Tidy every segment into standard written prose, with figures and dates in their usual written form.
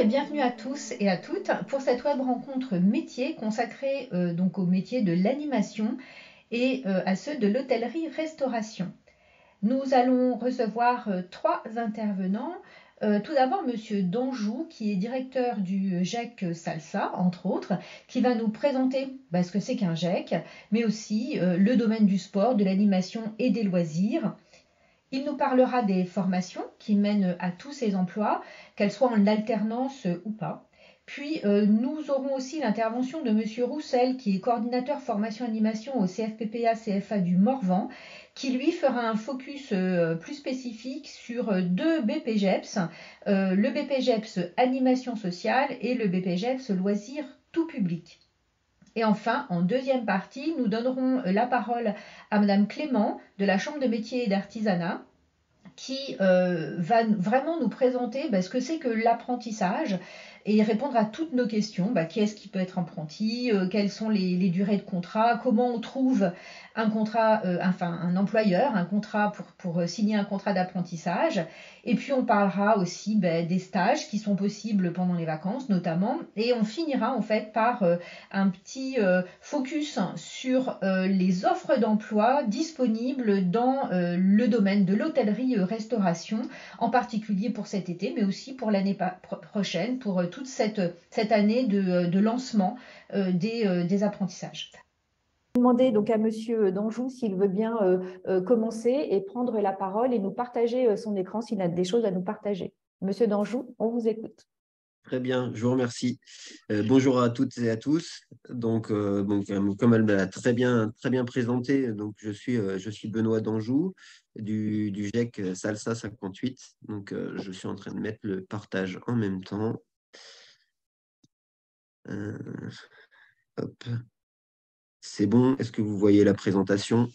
bienvenue à tous et à toutes pour cette web rencontre métier consacrée donc au métier de l'animation et à ceux de l'hôtellerie-restauration. Nous allons recevoir trois intervenants. Tout d'abord, Monsieur Danjou, qui est directeur du GEC Salsa, entre autres, qui va nous présenter ce que c'est qu'un GEC, mais aussi le domaine du sport, de l'animation et des loisirs. Il nous parlera des formations qui mènent à tous ces emplois, qu'elles soient en alternance ou pas. Puis nous aurons aussi l'intervention de Monsieur Roussel, qui est coordinateur formation animation au CFPPA CFA du Morvan, qui lui fera un focus plus spécifique sur deux BPGEPS, le BPGEPS animation sociale et le BPGEPS loisirs tout public. Et enfin, en deuxième partie, nous donnerons la parole à Madame Clément de la Chambre de métiers et d'artisanat, qui va vraiment nous présenter ce que c'est que l'apprentissage et répondre à toutes nos questions. Qui est-ce qui peut être apprenti, quelles sont les durées de contrat, comment on trouve un contrat, un employeur, un contrat pour signer un contrat d'apprentissage. Et puis on parlera aussi des stages qui sont possibles pendant les vacances notamment. Et on finira en fait par un petit focus sur les offres d'emploi disponibles dans le domaine de l'hôtellerie-restauration, en particulier pour cet été, mais aussi pour l'année prochaine, pour toute cette année de lancement des apprentissages. Je vais demander donc à Monsieur Danjou s'il veut bien commencer et prendre la parole et nous partager son écran s'il a des choses à nous partager. Monsieur Danjou, on vous écoute. Très bien, je vous remercie. Bonjour à toutes et à tous. Comme elle l'a très bien présenté, je suis Benoît Danjou du GEC Salsa 58. Je suis en train de mettre le partage en même temps. Hop. C'est bon, est-ce que vous voyez la présentation?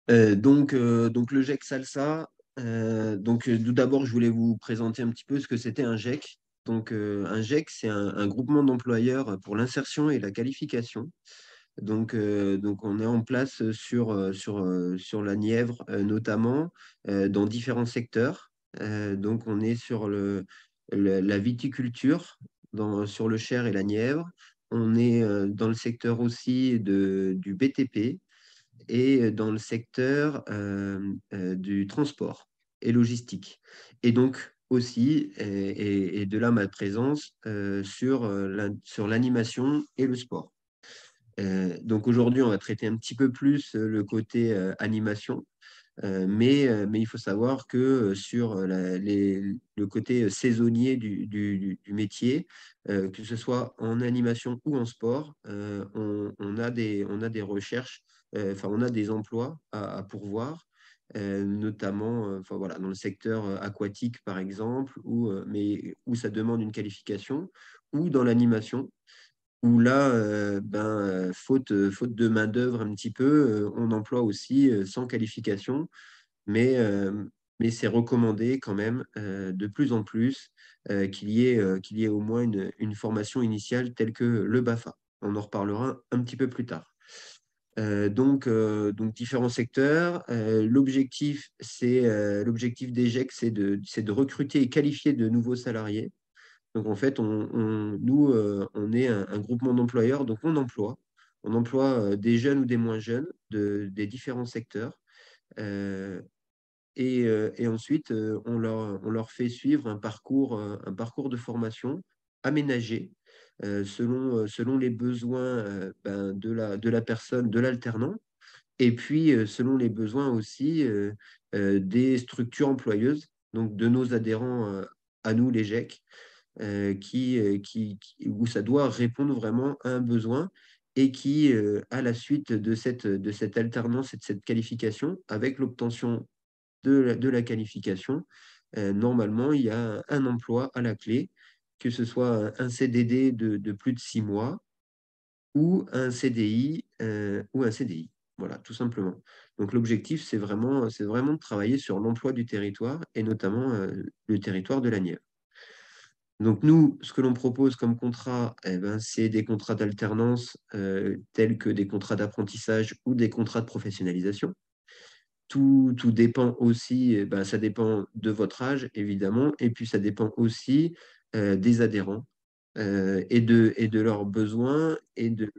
Le GEC Salsa. Tout d'abord, je voulais vous présenter un petit peu ce que c'était un GEC. Un GEC, c'est un groupement d'employeurs pour l'insertion et la qualification. On est en place sur la Nièvre, notamment dans différents secteurs. On est sur la viticulture, sur le Cher et la Nièvre. On est dans le secteur aussi du BTP et dans le secteur du transport et logistique. Et donc aussi, et de là ma présence sur l'animation et le sport. Donc aujourd'hui, on va traiter un petit peu plus le côté animation, mais il faut savoir que sur le côté saisonnier du métier, que ce soit en animation ou en sport, on a des recherches, on a des emplois à pourvoir, notamment voilà, dans le secteur aquatique, par exemple, mais où ça demande une qualification, ou dans l'animation où là, faute de main-d'œuvre un petit peu, on emploie aussi sans qualification, mais, euh, mais c'est recommandé quand même de plus en plus qu'il y ait au moins une formation initiale telle que le BAFA. On en reparlera un petit peu plus tard. Différents secteurs. L'objectif des GEC, c'est de recruter et qualifier de nouveaux salariés. Donc, en fait, nous, on est un groupement d'employeurs, donc on emploie des jeunes ou des moins jeunes des différents secteurs. Euh, et ensuite, on leur fait suivre un parcours de formation aménagé selon les besoins de la personne, de l'alternant, et puis selon les besoins aussi des structures employeuses, donc de nos adhérents à nous, les GEC où ça doit répondre vraiment à un besoin et qui, à la suite de cette alternance et de cette qualification, avec l'obtention de la qualification, normalement, il y a un emploi à la clé, que ce soit un CDD de plus de 6 mois ou un CDI ou un CDI. Voilà, tout simplement. Donc l'objectif, c'est vraiment de travailler sur l'emploi du territoire et notamment le territoire de la Nièvre. Donc nous, ce que l'on propose comme contrat, c'est des contrats d'alternance tels que des contrats d'apprentissage ou des contrats de professionnalisation. tout dépend aussi, ben, ça dépend de votre âge, évidemment, et puis ça dépend aussi des adhérents et de leurs besoins et de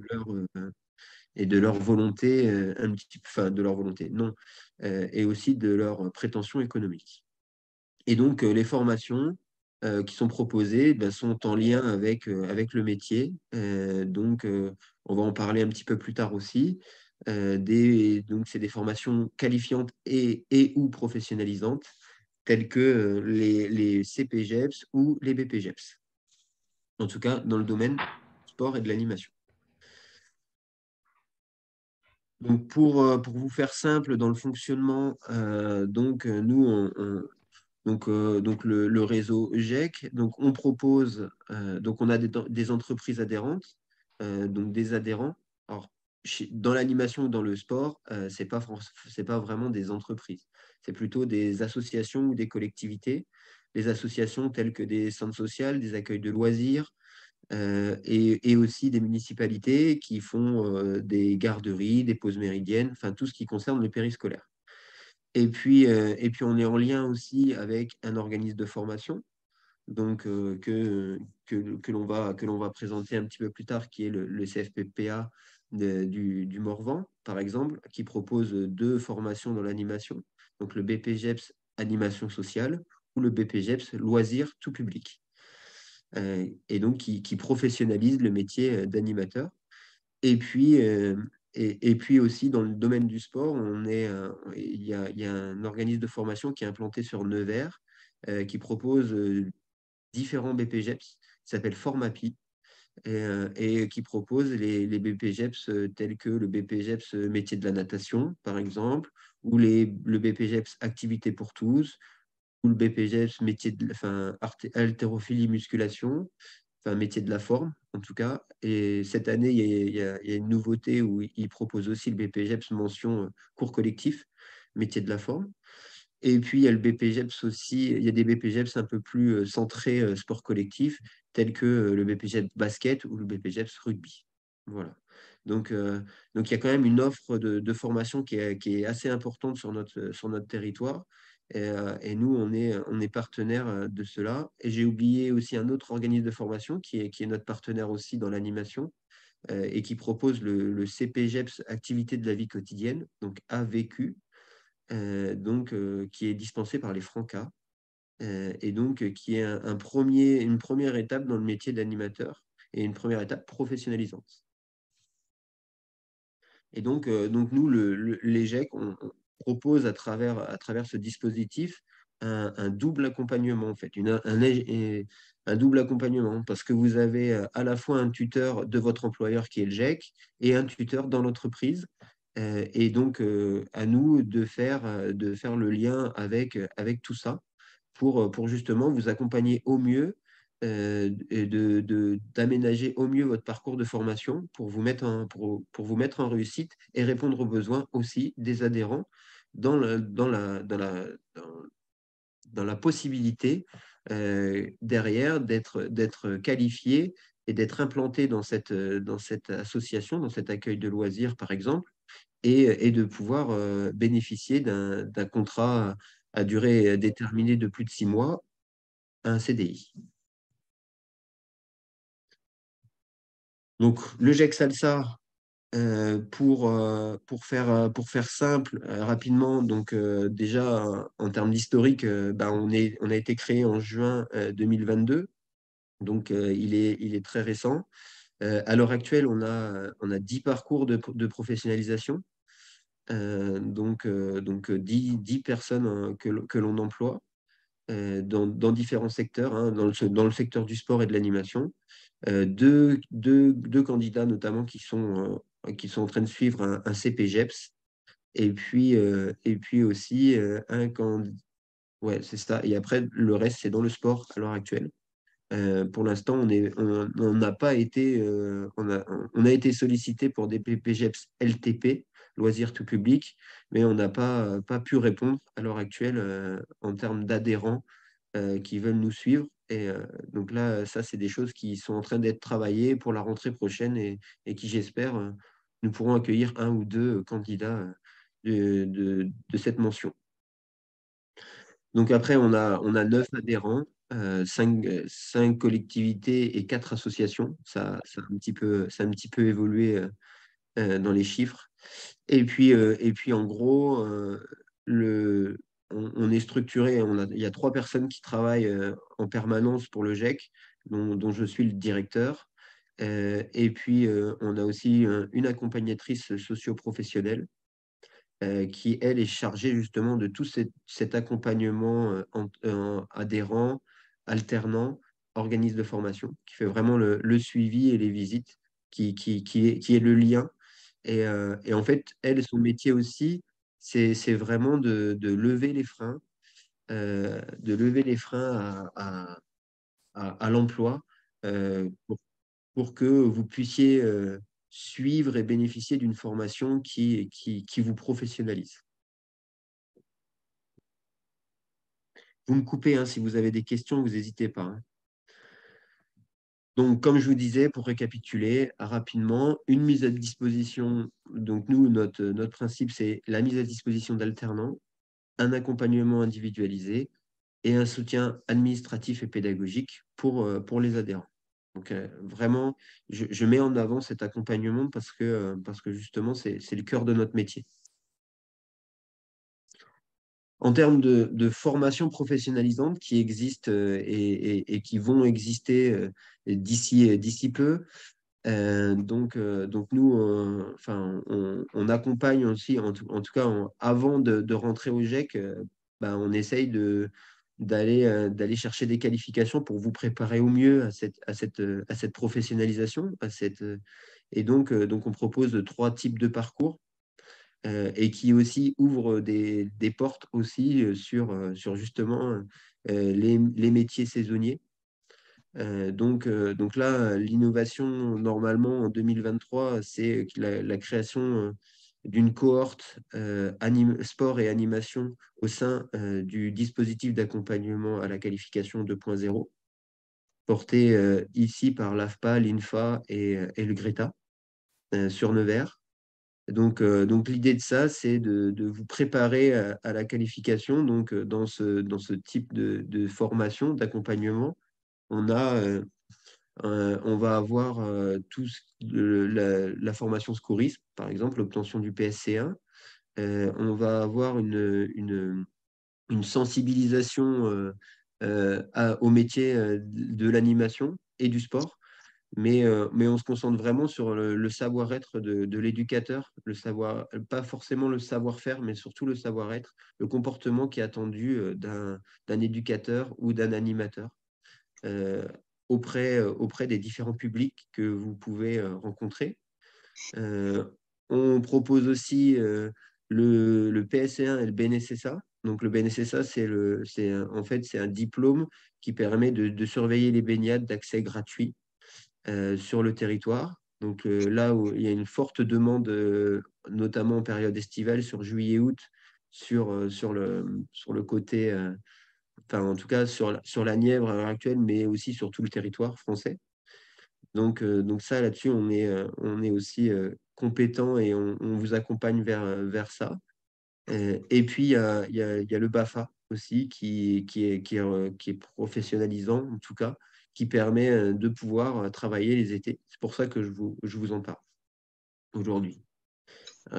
leur volonté, enfin de leur volonté, non, et aussi de leurs prétentions économiques. Et donc, les formations qui sont proposées ben, sont en lien avec le métier. Donc, on va en parler un petit peu plus tard aussi. Donc, c'est des formations qualifiantes et ou professionnalisantes, telles que les CPGEPS ou les BPGEPS. En tout cas, dans le domaine du sport et de l'animation. Donc, pour vous faire simple dans le fonctionnement, nous, donc le réseau GEC, donc on propose, donc on a des entreprises adhérentes, donc des adhérents. Alors, dans l'animation ou dans le sport, c'est pas vraiment des entreprises, c'est plutôt des associations ou des collectivités. Les associations telles que des centres sociaux, des accueils de loisirs, et aussi des municipalités qui font des garderies, des pauses méridiennes, enfin tout ce qui concerne le périscolaire. Et puis, on est en lien aussi avec un organisme de formation, donc que l'on va présenter un petit peu plus tard, qui est le CFPPA du Morvan, par exemple, qui propose deux formations dans l'animation, donc le BPGEPS Animation sociale ou le BPGEPS Loisirs tout public, et donc qui professionnalise le métier d'animateur. Et puis, et puis aussi, dans le domaine du sport, il y a un organisme de formation qui est implanté sur Nevers, qui propose différents BPGEPS, qui s'appelle Formapi, et qui propose les BPGEPS tels que le BPGEPS métier de la natation, par exemple, ou le BPGEPS activité pour tous, ou le BPGEPS métier enfin, haltérophilie musculation, enfin métier de la forme en tout cas. Et cette année, il y a une nouveauté où il propose aussi le BPGEPS mention cours collectif, métier de la forme. Et puis il y a le BPGEPS aussi, il y a des BPGEPS un peu plus centrés sport collectif, tels que le BPGEPS basket ou le BPGEPS rugby. Voilà. Donc il y a quand même une offre de formation qui est assez importante sur notre territoire. Et nous, on est partenaire de cela. Et j'ai oublié aussi un autre organisme de formation qui est notre partenaire aussi dans l'animation, et qui propose le CPGEPS Activité de la vie quotidienne, donc AVQ, qui est dispensé par les Francas, et donc qui est une première étape dans le métier d'animateur et une première étape professionnalisante. Et donc nous, l'EGEC, on propose à travers ce dispositif un double accompagnement, en fait, un double accompagnement, parce que vous avez à la fois un tuteur de votre employeur qui est le GEC et un tuteur dans l'entreprise. Et donc, à nous de faire le lien avec tout ça pour justement vous accompagner au mieux, et d'aménager au mieux votre parcours de formation pour vous mettre en réussite et répondre aux besoins aussi des adhérents dans dans la possibilité derrière d'être qualifié et d'être implanté dans cette association, dans cet accueil de loisirs, par exemple, et de pouvoir bénéficier d'un contrat à durée déterminée de plus de 6 mois, un CDI. Donc, le GEC Salsa, pour faire simple, rapidement, donc déjà en termes d'historique, ben, on a été créé en juin 2022, donc il est très récent. À l'heure actuelle, on a 10 parcours de professionnalisation, donc 10 personnes que l'on emploie dans différents secteurs, hein, dans le secteur du sport et de l'animation. Deux candidats notamment qui sont en train de suivre un CPGEPS, et puis aussi un candidat. Ouais, c'est ça. Et après, le reste, c'est dans le sport à l'heure actuelle. Pour l'instant, on n'a pas été, on a été sollicité pour des PPGEPS LTP, loisirs tout public, mais on n'a pas pu répondre à l'heure actuelle en termes d'adhérents qui veulent nous suivre. Et donc là, ça, c'est des choses qui sont en train d'être travaillées pour la rentrée prochaine et qui, j'espère, nous pourrons accueillir un ou deux candidats de cette mention. Donc après, on a 9 adhérents, 5 collectivités et 4 associations. Ça a un petit peu évolué dans les chiffres. Et puis en gros, on est structuré, il y a 3 personnes qui travaillent en permanence pour le GEC, dont je suis le directeur. Et puis, on a aussi une accompagnatrice socio-professionnelle qui, elle, est chargée justement de tout cet accompagnement adhérent, alternant, organisme de formation, qui fait vraiment le suivi et les visites, qui est le lien. Et en fait, elle, son métier aussi, c'est vraiment de lever les freins, à l'emploi, pour que vous puissiez suivre et bénéficier d'une formation qui vous professionnalise. Vous me coupez, hein, si vous avez des questions, vous n'hésitez pas, hein. Donc, comme je vous disais, pour récapituler rapidement, une mise à disposition. Donc, nous, notre principe, c'est la mise à disposition d'alternants, un accompagnement individualisé et un soutien administratif et pédagogique pour les adhérents. Donc, vraiment, je mets en avant cet accompagnement parce que justement, c'est le cœur de notre métier. En termes de formation professionnalisante qui existent et qui vont exister d'ici peu, donc nous, enfin, on accompagne aussi, en tout cas, avant de rentrer au GEC, on essaye d'aller chercher des qualifications pour vous préparer au mieux à cette professionnalisation. Et donc, on propose 3 types de parcours et qui aussi ouvre des portes aussi sur justement les métiers saisonniers. Donc là, l'innovation, normalement, en 2023, c'est la création d'une cohorte sport et animation au sein du dispositif d'accompagnement à la qualification 2.0, porté ici par l'AFPA, l'INFA et le GRETA sur Nevers. Donc l'idée de ça, c'est de vous préparer à la qualification. Donc, dans ce type de formation, d'accompagnement, on va avoir la formation Scourisme, par exemple, l'obtention du PSC1. On va avoir une sensibilisation au métier de l'animation et du sport. Mais on se concentre vraiment sur le savoir-être de l'éducateur, pas forcément le savoir-faire, mais surtout le savoir-être, le comportement qui est attendu d'un éducateur ou d'un animateur euh, auprès des différents publics que vous pouvez rencontrer. On propose aussi le PSC1 et le BNSSA. Donc le BNSSA, en fait, c'est un diplôme qui permet de surveiller les baignades d'accès gratuit sur le territoire. Donc là où il y a une forte demande, notamment en période estivale, sur juillet-août, sur le côté, enfin en tout cas sur la Nièvre à l'heure actuelle, mais aussi sur tout le territoire français. Donc ça, là-dessus, on est aussi compétent et on vous accompagne vers ça. Et puis, il y a le BAFA aussi qui est professionnalisant, en tout cas, qui permet de pouvoir travailler les étés. C'est pour ça que je vous en parle aujourd'hui.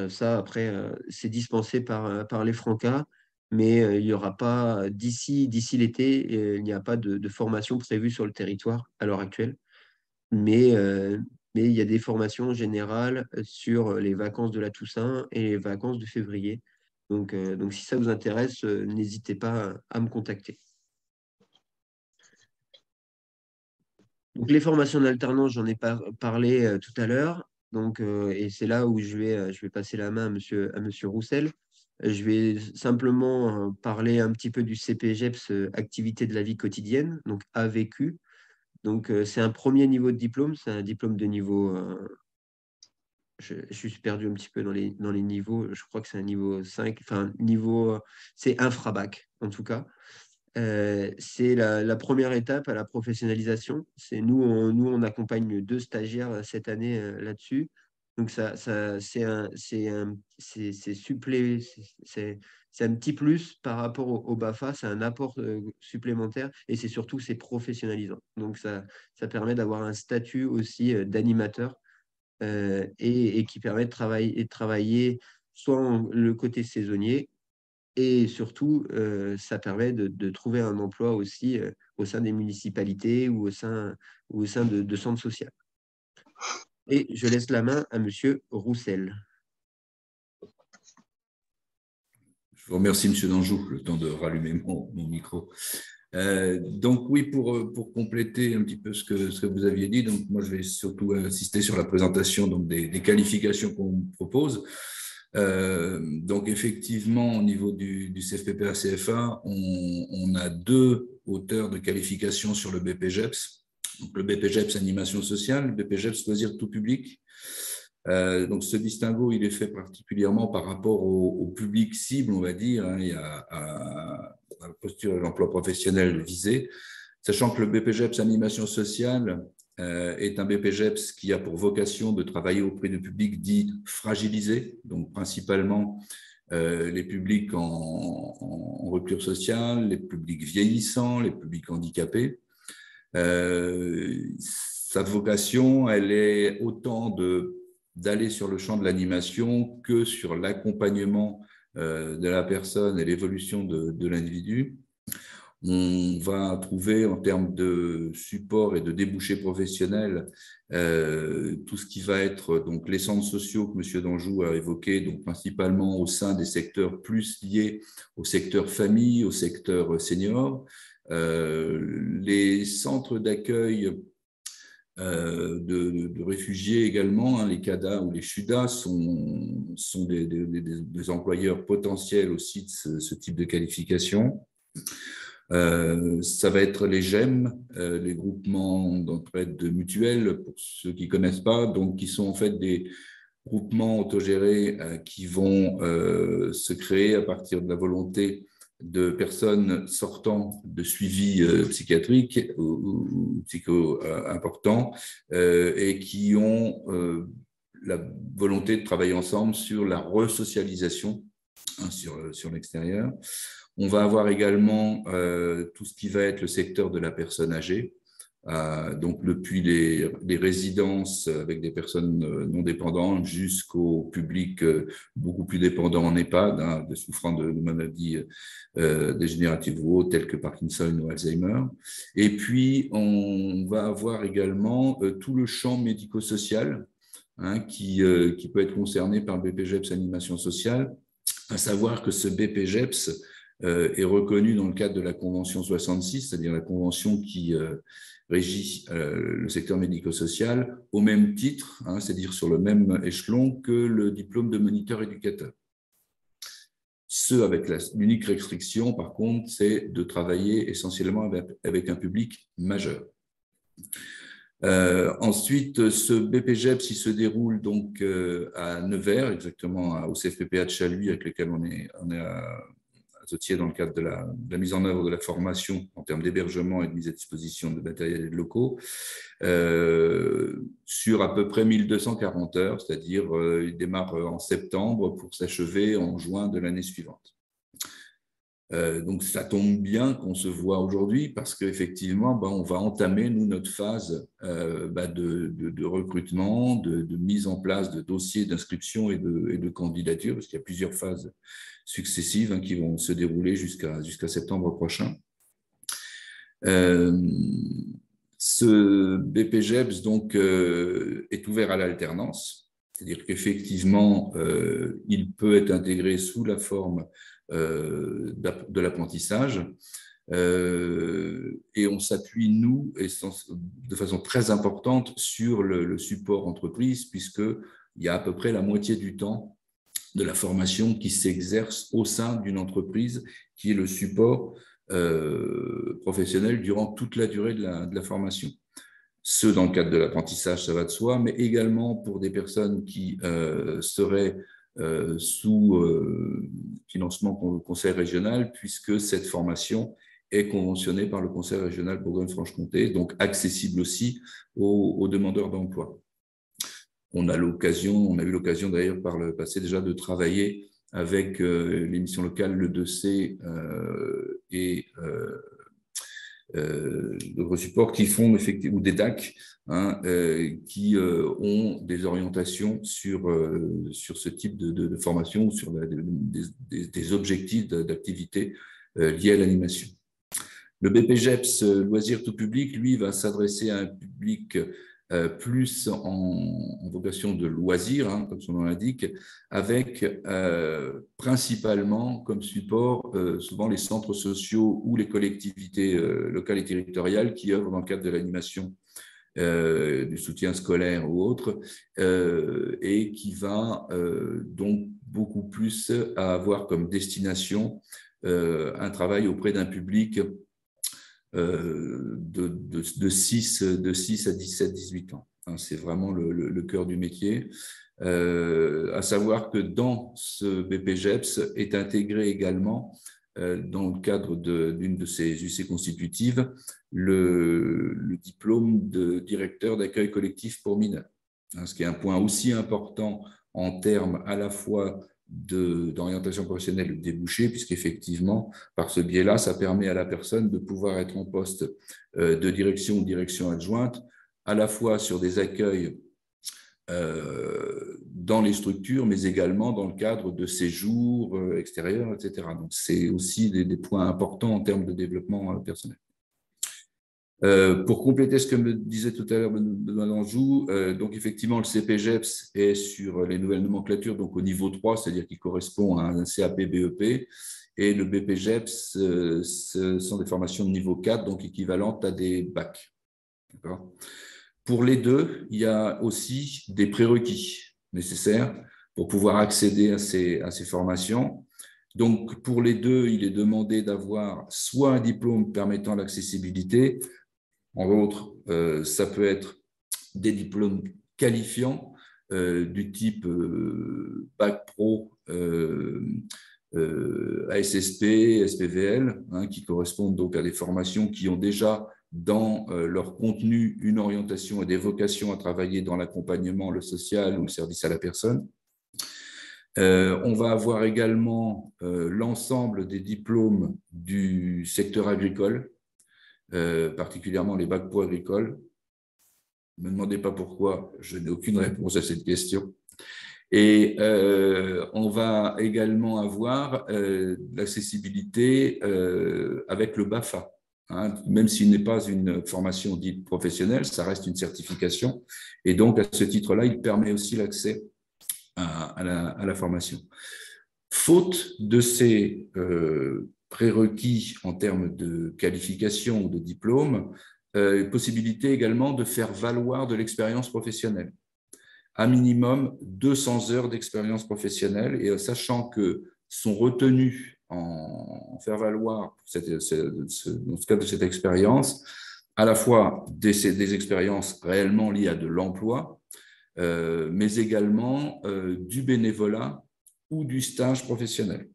Ça, après, c'est dispensé par les Francas, mais il n'y aura pas, d'ici l'été, il n'y a pas de formation prévue sur le territoire à l'heure actuelle. Mais il y a des formations générales sur les vacances de la Toussaint et les vacances de février. Donc si ça vous intéresse, n'hésitez pas à me contacter. Donc, les formations d'alternance, j'en ai parlé tout à l'heure. Et c'est là où je vais passer la main à monsieur Roussel. Je vais simplement parler un petit peu du CPGEPS, activité de la vie quotidienne, donc AVQ. Donc, c'est un premier niveau de diplôme, c'est un diplôme de niveau. Je suis perdu un petit peu dans les niveaux. Je crois que c'est un niveau 5, enfin, c'est infrabac en tout cas. C'est la première étape à la professionnalisation. Nous, on accompagne 2 stagiaires cette année là-dessus. Donc, c'est un petit plus par rapport au BAFA, c'est un apport supplémentaire et c'est surtout, c'est professionnalisant. Donc, ça permet d'avoir un statut aussi d'animateur et qui permet de travailler soit le côté saisonnier et surtout, ça permet de trouver un emploi aussi au sein des municipalités ou au sein de centres sociaux. Et je laisse la main à Monsieur Roussel. Je vous remercie, Monsieur Danjou, le temps de rallumer mon micro. Donc oui, pour compléter un petit peu ce que vous aviez dit, donc moi je vais surtout insister sur la présentation donc des qualifications qu'on propose. Donc effectivement, au niveau du CFPPA-CFA, on a 2 hauteurs de qualification sur le BPGEPS. Donc le BPGEPS animation sociale, le BPGEPS loisirs tout public. Donc ce distinguo, il est fait particulièrement par rapport au public cible, on va dire, hein, et à la posture de l'emploi professionnel visé, sachant que le BPGEPS animation sociale est un BPGEPS qui a pour vocation de travailler auprès de publics dits fragilisés, donc principalement les publics en rupture sociale, les publics vieillissants, les publics handicapés. Sa vocation, elle est autant d'aller sur le champ de l'animation que sur l'accompagnement de la personne et l'évolution de l'individu. On va trouver en termes de support et de débouchés professionnels tout ce qui va être donc les centres sociaux que M. Danjou a évoqué, donc principalement au sein des secteurs plus liés au secteur famille, au secteur senior. Les centres d'accueil de réfugiés également, hein, les CADA ou les CHUDA sont des employeurs potentiels aussi de ce type de qualification. Ça va être les GEM, les groupements d'entraide de mutuelles, pour ceux qui ne connaissent pas, donc qui sont en fait des groupements autogérés qui vont se créer à partir de la volonté de personnes sortant de suivi psychiatrique ou psycho important et qui ont la volonté de travailler ensemble sur la resocialisation hein, sur l'extérieur. On va avoir également tout ce qui va être le secteur de la personne âgée, donc depuis les résidences avec des personnes non dépendantes jusqu'au public beaucoup plus dépendant en EHPAD, hein, souffrant de maladies dégénératives ou autres, telles que Parkinson ou Alzheimer. Et puis, on va avoir également tout le champ médico-social hein, qui peut être concerné par le BPGEPS animation sociale, à savoir que ce BPGEPS est reconnu dans le cadre de la Convention 66, c'est-à-dire la convention qui régit le secteur médico-social au même titre, hein, c'est-à-dire sur le même échelon que le diplôme de moniteur éducateur. Ce avec l'unique restriction, par contre, c'est de travailler essentiellement avec un public majeur. Ensuite, ce BPGEPS, il se déroule donc à Nevers, exactement au CFPPA de Chaluis, avec lequel on est associé dans le cadre de la mise en œuvre de la formation en termes d'hébergement et de mise à disposition de matériel et de locaux, sur à peu près 1240 heures, c'est-à-dire il démarre en septembre pour s'achever en juin de l'année suivante. Donc, ça tombe bien qu'on se voit aujourd'hui parce qu'effectivement, on va entamer, nous, notre phase de recrutement, de mise en place de dossiers d'inscription et de candidature, parce qu'il y a plusieurs phases successives hein, qui vont se dérouler jusqu'à septembre prochain. Ce BPGEPS donc, est ouvert à l'alternance, c'est-à-dire qu'effectivement, il peut être intégré sous la forme de l'apprentissage et on s'appuie, nous, de façon très importante sur le support entreprise puisqu'il y a à peu près la moitié du temps de la formation qui s'exerce au sein d'une entreprise qui est le support professionnel durant toute la durée de la formation. Ce, dans le cadre de l'apprentissage, ça va de soi, mais également pour des personnes qui seraient sous financement du Conseil régional, puisque cette formation est conventionnée par le Conseil régional Bourgogne-Franche-Comté, donc accessible aussi aux demandeurs d'emploi. On a eu l'occasion d'ailleurs par le passé déjà de travailler avec l'émission locale Le 2C et d'autres supports qui font effectivement, ou des DAC, hein, qui ont des orientations sur ce type de formation ou sur des objectifs d'activité liés à l'animation. Le BPGEPS Loisirs tout public, lui, va s'adresser à un public plus en vocation de loisirs, hein, comme son nom l'indique, avec principalement comme support souvent les centres sociaux ou les collectivités locales et territoriales qui œuvrent dans le cadre de l'animation, du soutien scolaire ou autre, et qui va donc beaucoup plus avoir comme destination un travail auprès d'un public de 6 à 17-18 ans. C'est vraiment le cœur du métier. À savoir que dans ce BPGEPS est intégré également, dans le cadre d'une de ces UC constitutives, le diplôme de directeur d'accueil collectif pour mineurs. Ce qui est un point aussi important en termes à la fois d'orientation professionnelle ou de débouché, puisqu'effectivement, par ce biais-là, ça permet à la personne de pouvoir être en poste de direction ou direction adjointe, à la fois sur des accueils dans les structures, mais également dans le cadre de séjours extérieurs, etc. Donc, c'est aussi des points importants en termes de développement personnel. Pour compléter ce que me disait tout à l'heure Benoît Danjou, donc effectivement le CPGEPS est sur les nouvelles nomenclatures, donc au niveau 3, c'est-à-dire qui correspond à un CAP BEP, et le BPGEPS, ce sont des formations de niveau 4, donc équivalentes à des bacs. Pour les deux, il y a aussi des prérequis nécessaires pour pouvoir accéder à ces formations. Donc pour les deux, il est demandé d'avoir soit un diplôme permettant l'accessibilité. En outre, ça peut être des diplômes qualifiants du type Bac Pro, ASSP, SPVL, hein, qui correspondent donc à des formations qui ont déjà dans leur contenu une orientation et des vocations à travailler dans l'accompagnement, le social ou le service à la personne. On va avoir également l'ensemble des diplômes du secteur agricole, particulièrement les bacs pro agricoles. Ne me demandez pas pourquoi, je n'ai aucune réponse à cette question. Et on va également avoir l'accessibilité avec le BAFA. Hein, même s'il n'est pas une formation dite professionnelle, ça reste une certification. Et donc, à ce titre-là, il permet aussi l'accès à la formation. Faute de ces prérequis en termes de qualification ou de diplôme, possibilité également de faire valoir de l'expérience professionnelle. À minimum 200 heures d'expérience professionnelle, et sachant que sont retenus en faire valoir dans le cadre de cette expérience, à la fois des expériences réellement liées à de l'emploi, mais également du bénévolat ou du stage professionnel.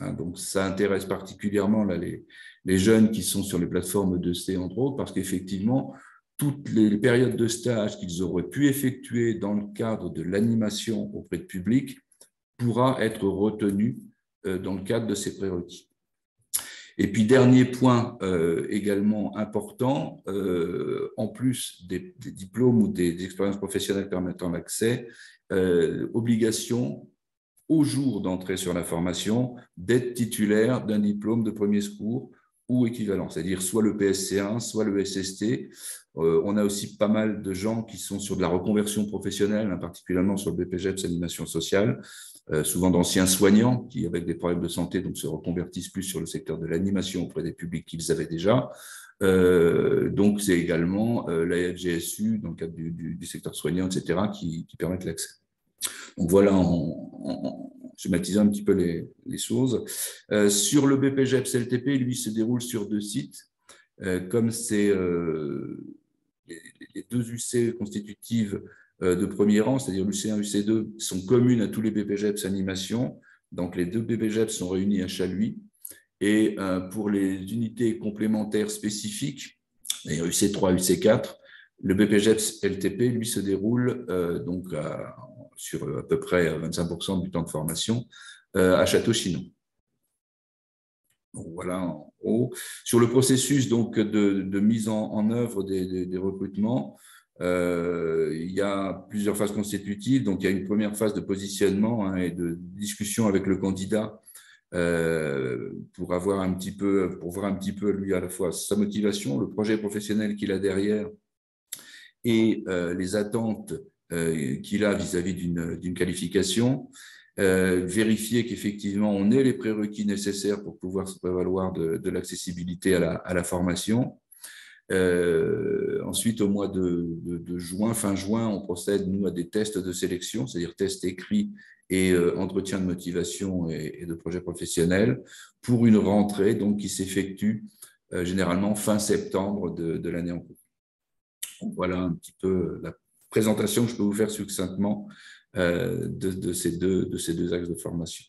Hein, donc, ça intéresse particulièrement là, les jeunes qui sont sur les plateformes de C, entre autres, parce qu'effectivement, toutes les périodes de stage qu'ils auraient pu effectuer dans le cadre de l'animation auprès de public pourra être retenue dans le cadre de ces prérequis. Et puis, dernier point également important, en plus des diplômes ou des expériences professionnelles permettant l'accès, obligation au jour d'entrée sur la formation d'être titulaire d'un diplôme de premier secours ou équivalent, c'est-à-dire soit le PSC1, soit le SST. On a aussi pas mal de gens qui sont sur de la reconversion professionnelle, hein, particulièrement sur le BPGEPS animation sociale, souvent d'anciens soignants qui, avec des problèmes de santé, donc, se reconvertissent plus sur le secteur de l'animation auprès des publics qu'ils avaient déjà. Donc, c'est également la FGSU, dans le cadre du secteur soignant, etc., qui permettent l'accès. Donc, voilà, en schématisant un petit peu les choses. Sur le BPGEPS LTP, lui, se déroule sur 2 sites. Comme c'est les 2 UC constitutives de premier rang, c'est-à-dire l'UC1 et l'UC2, sont communes à tous les BPGEPS animation. Donc, les 2 BPGEPS sont réunis à Chaluis. Et pour les unités complémentaires spécifiques, UC3 et UC4, Le BPGEPS LTP, lui, se déroule sur à peu près 25% du temps de formation à Château-Chinon. Donc, voilà en haut. Sur le processus donc, de mise en œuvre des recrutements, il y a plusieurs phases constitutives. Donc, il y a une première phase de positionnement et de discussion avec le candidat pour voir un petit peu lui à la fois sa motivation, le projet professionnel qu'il a derrière et les attentes qu'il a vis-à-vis d'une qualification. Vérifier qu'effectivement on ait les prérequis nécessaires pour pouvoir se prévaloir de l'accessibilité à la formation. Ensuite, au mois de juin, fin juin, on procède, nous, à des tests de sélection, c'est-à-dire tests écrits et entretien de motivation et de projet professionnel pour une rentrée donc, qui s'effectue généralement fin septembre de l'année en cours. Donc, voilà un petit peu la présentation que je peux vous faire succinctement de ces deux axes de formation.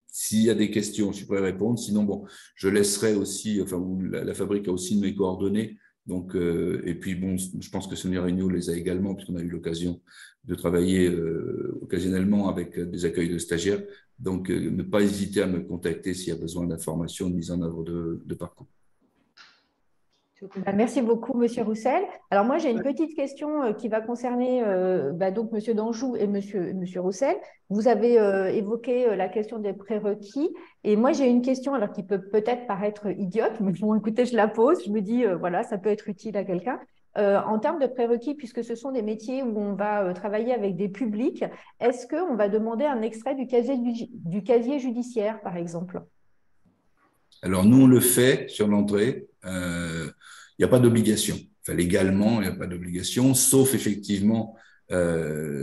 S'il y a des questions, je pourrais répondre. Sinon, bon, je laisserai aussi, enfin, la fabrique a aussi mes coordonnées. Donc, et puis, bon, je pense que Sonia Regnault les a également, puisqu'on a eu l'occasion de travailler occasionnellement avec des accueils de stagiaires. Donc, ne pas hésiter à me contacter s'il y a besoin d'informations, de mise en œuvre de parcours. Merci beaucoup, Monsieur Roussel. Alors moi, j'ai une petite question qui va concerner donc Monsieur Danjou et Monsieur Roussel. Vous avez évoqué la question des prérequis, et moi j'ai une question alors qui peut peut-être paraître idiote, mais bon, écoutez, je la pose. Je me dis voilà, ça peut être utile à quelqu'un. En termes de prérequis, puisque ce sont des métiers où on va travailler avec des publics, est-ce qu'on va demander un extrait du casier judiciaire, par exemple? Alors, nous, on le fait sur l'entrée. Il n'y a pas d'obligation. Enfin, légalement, il n'y a pas d'obligation, sauf effectivement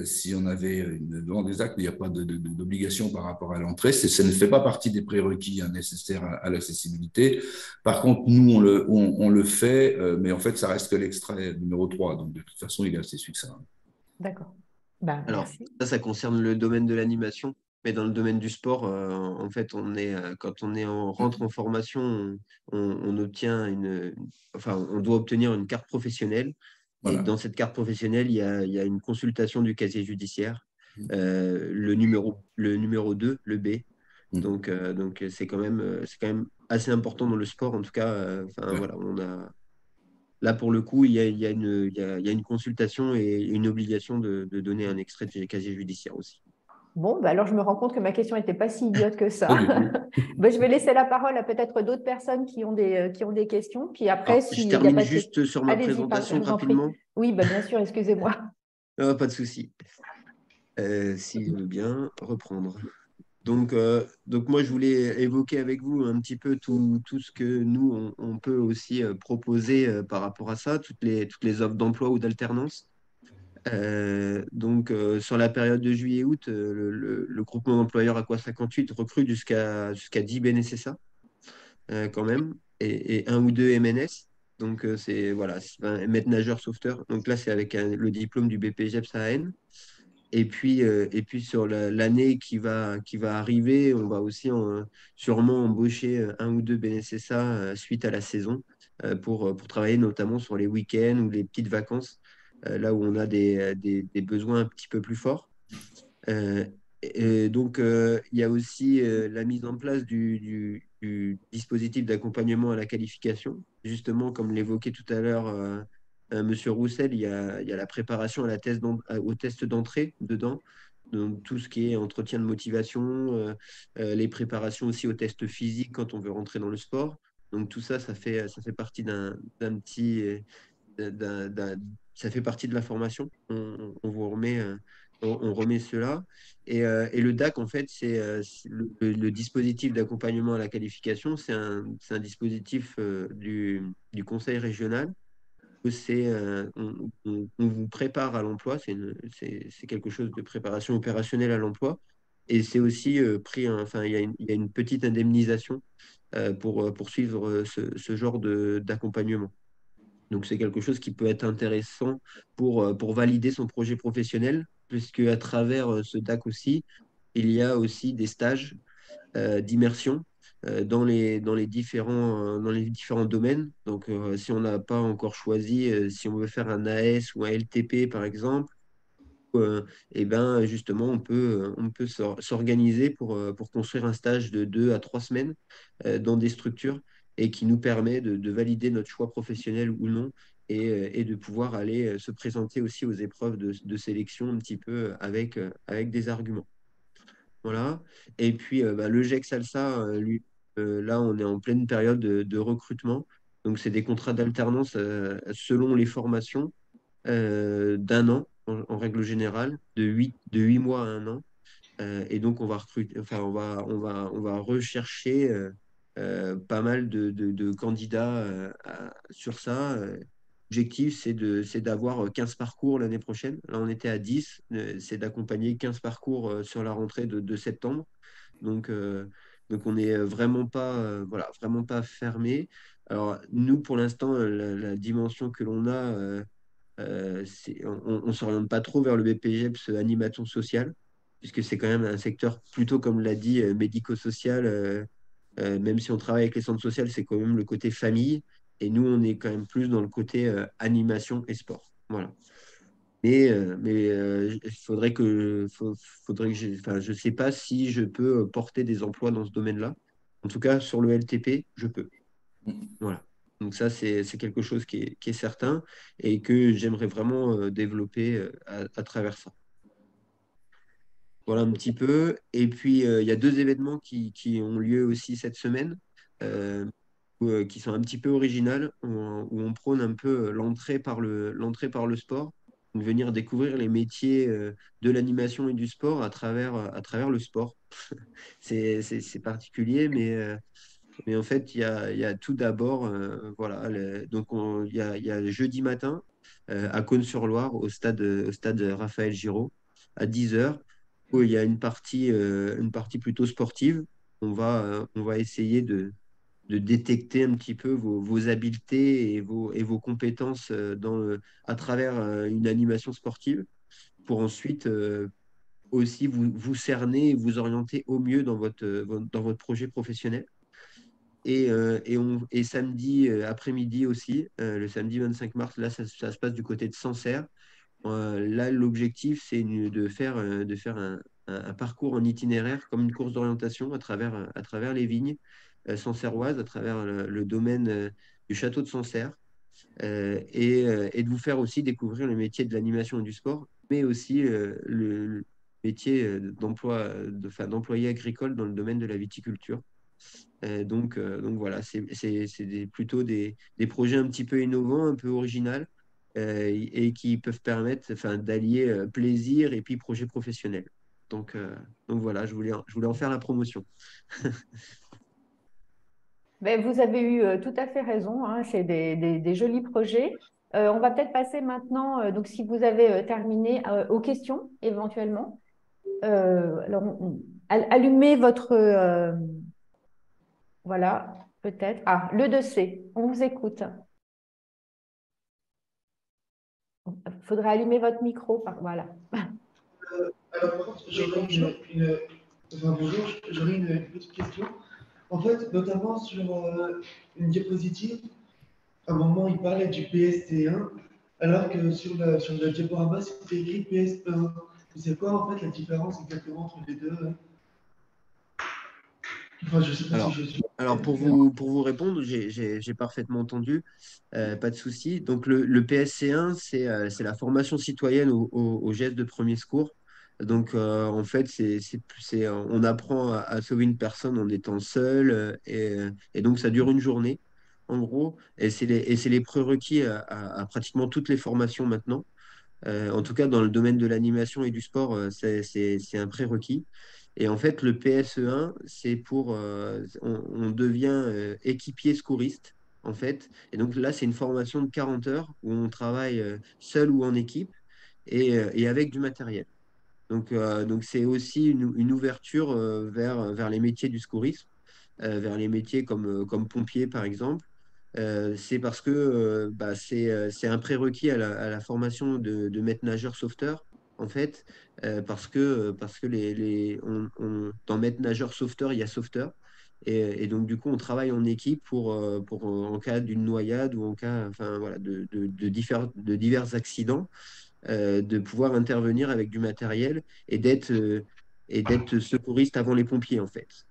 si on avait une demande des actes, il n'y a pas d'obligation par rapport à l'entrée. Ça ne fait pas partie des prérequis nécessaires à l'accessibilité. Par contre, nous, on le fait, mais en fait, ça reste que l'extrait numéro 3. Donc, de toute façon, il est assez succinct. D'accord. Alors, Merci. ça concerne le domaine de l'animation, mais dans le domaine du sport, en fait, quand rentre en formation, on obtient on doit obtenir une carte professionnelle. Voilà. Et dans cette carte professionnelle, il y a une consultation du casier judiciaire, le numéro 2, le B. Donc, c'est quand même assez important dans le sport, en tout cas. Ouais. Voilà, là, pour le coup, il y a une consultation et une obligation de donner un extrait de casier judiciaire aussi. Bon, alors je me rends compte que ma question n'était pas si idiote que ça. Pas du tout. Je vais laisser la parole à peut-être d'autres personnes qui ont des questions. Puis après, Je s'il n'y a termine pas de juste questions, sur ma allez-y, présentation je vous en prie. rapidement. Oui, bien sûr, excusez-moi. Pas de souci. Si je veux bien reprendre. Donc moi, je voulais évoquer avec vous un petit peu tout ce que nous, on peut aussi proposer par rapport à ça, toutes les offres d'emploi ou d'alternance. Sur la période de juillet-août, le groupement d'employeurs Aqua 58 recrute jusqu'à 10 BNSSA quand même, et un ou deux MNS. Donc, c'est un maître nageur sauveteur. Donc là, c'est avec le diplôme du BPGEPS AN. Et puis sur l'année qui va arriver, on va aussi sûrement embaucher un ou deux BNSSA suite à la saison pour travailler notamment sur les week-ends ou les petites vacances, là où on a des besoins un petit peu plus forts. Euh, il y a aussi la mise en place du dispositif d'accompagnement à la qualification. Justement, comme l'évoquait tout à l'heure Monsieur Roussel, il y a la préparation au test d'entrée dedans. Donc, tout ce qui est entretien de motivation, les préparations aussi au test physique quand on veut rentrer dans le sport. Donc, tout ça, ça fait partie d'un petit. Ça fait partie de la formation. On vous remet. On remet cela. Et le DAC, en fait, c'est le dispositif d'accompagnement à la qualification. C'est un dispositif du conseil régional. On vous prépare à l'emploi. C'est quelque chose de préparation opérationnelle à l'emploi. Et c'est aussi il y a une petite indemnisation pour poursuivre ce genre d'accompagnement. Donc, c'est quelque chose qui peut être intéressant pour valider son projet professionnel, puisque à travers ce DAC aussi, il y a aussi des stages d'immersion dans les différents domaines. Donc, si on n'a pas encore choisi, si on veut faire un AS ou un LTP, par exemple, et ben, justement, on peut s'organiser pour construire un stage de 2 à 3 semaines dans des structures et qui nous permet de valider notre choix professionnel ou non et de pouvoir aller se présenter aussi aux épreuves de sélection un petit peu avec des arguments. Voilà. Et puis, le GEC Salsa, lui, là, on est en pleine période de recrutement. Donc, c'est des contrats d'alternance selon les formations d'1 an en règle générale, de 8 mois à 1 an. Et donc, on va recruter, enfin, on va rechercher pas mal de candidats sur ça. L'objectif, c'est d'avoir 15 parcours l'année prochaine. Là, on était à 10. C'est d'accompagner 15 parcours sur la rentrée de septembre. Donc, donc on n'est voilà, vraiment pas fermé. Alors, nous, pour l'instant, la dimension que l'on a, on ne s'oriente pas trop vers le BPGEPS animation sociale, puisque c'est quand même un secteur plutôt, comme l'a dit, médico-social. Même si on travaille avec les centres sociaux, c'est quand même le côté famille. Et nous, on est quand même plus dans le côté animation et sport. Voilà. Mais il faudrait que enfin, je ne sais pas si je peux porter des emplois dans ce domaine-là. En tout cas, sur le LTP, je peux. Voilà. Donc ça, c'est quelque chose qui est certain et que j'aimerais vraiment développer à travers ça. Voilà un petit peu. Et puis, il y a 2 événements qui ont lieu aussi cette semaine, euh, qui sont un petit peu originales, où on prône un peu l'entrée par le sport, donc venir découvrir les métiers de l'animation et du sport à travers le sport. C'est particulier, mais en fait, il y a tout d'abord, voilà, donc il y a jeudi matin à Cosne-sur-Loire, au stade Raphaël Giraud, à 10 heures, où il y a une partie plutôt sportive. On va essayer de détecter un petit peu vos habiletés et vos compétences à travers une animation sportive pour ensuite aussi vous cerner et vous orienter au mieux dans votre projet professionnel. Et samedi après-midi aussi, le samedi 25 mars, là, ça se passe du côté de Sancerre. Là, l'objectif, c'est de faire un parcours en itinéraire, comme une course d'orientation à travers les vignes sancerroises, à travers le domaine du château de Sancerre, et de vous faire aussi découvrir le métier de l'animation et du sport, mais aussi le métier enfin, d'employé agricole dans le domaine de la viticulture. Donc voilà, c'est plutôt des projets un petit peu innovants, un peu originaux, et qui peuvent permettre, enfin, d'allier plaisir et puis projet professionnel. Donc, euh, donc voilà, je voulais en faire la promotion. Ben, vous avez eu tout à fait raison, hein, c'est des jolis projets. On va peut-être passer maintenant, donc si vous avez terminé, aux questions éventuellement. Alors, allumez votre... voilà, peut-être. Ah, le 2C, on vous écoute. Il faudrait allumer votre micro. Voilà. Alors, par contre, enfin, bonjour, j'aurais une petite question. En fait, notamment sur une diapositive, à un moment, il parlait du PST1, alors que sur le diaporama, c'était écrit PSE1. C'est quoi, en fait, la différence exactement entre les deux? Enfin, je sais pas si Alors, je suis. alors pour vous répondre, j'ai parfaitement entendu, pas de souci. Donc le PSC1, c'est la formation citoyenne au geste de premier secours. Donc en fait, on apprend à sauver une personne en étant seul, et donc ça dure une journée, en gros, et c'est les prérequis à pratiquement toutes les formations maintenant. En tout cas, dans le domaine de l'animation et du sport, c'est un prérequis. Et en fait, le PSE1, on devient équipier secouriste, en fait. Et donc là, c'est une formation de 40 heures où on travaille seul ou en équipe et avec du matériel. Donc c'est aussi une ouverture vers les métiers du secourisme, vers les métiers comme pompier, par exemple. C'est parce que c'est un prérequis à la formation de maître nageur sauveteur, en fait, parce que dans maître nageur sauveteur, il y a sauveteur. Et donc, du coup, on travaille en équipe en cas d'une noyade ou en cas enfin, voilà, de divers accidents, de pouvoir intervenir avec du matériel et d'être secouriste avant les pompiers, en fait.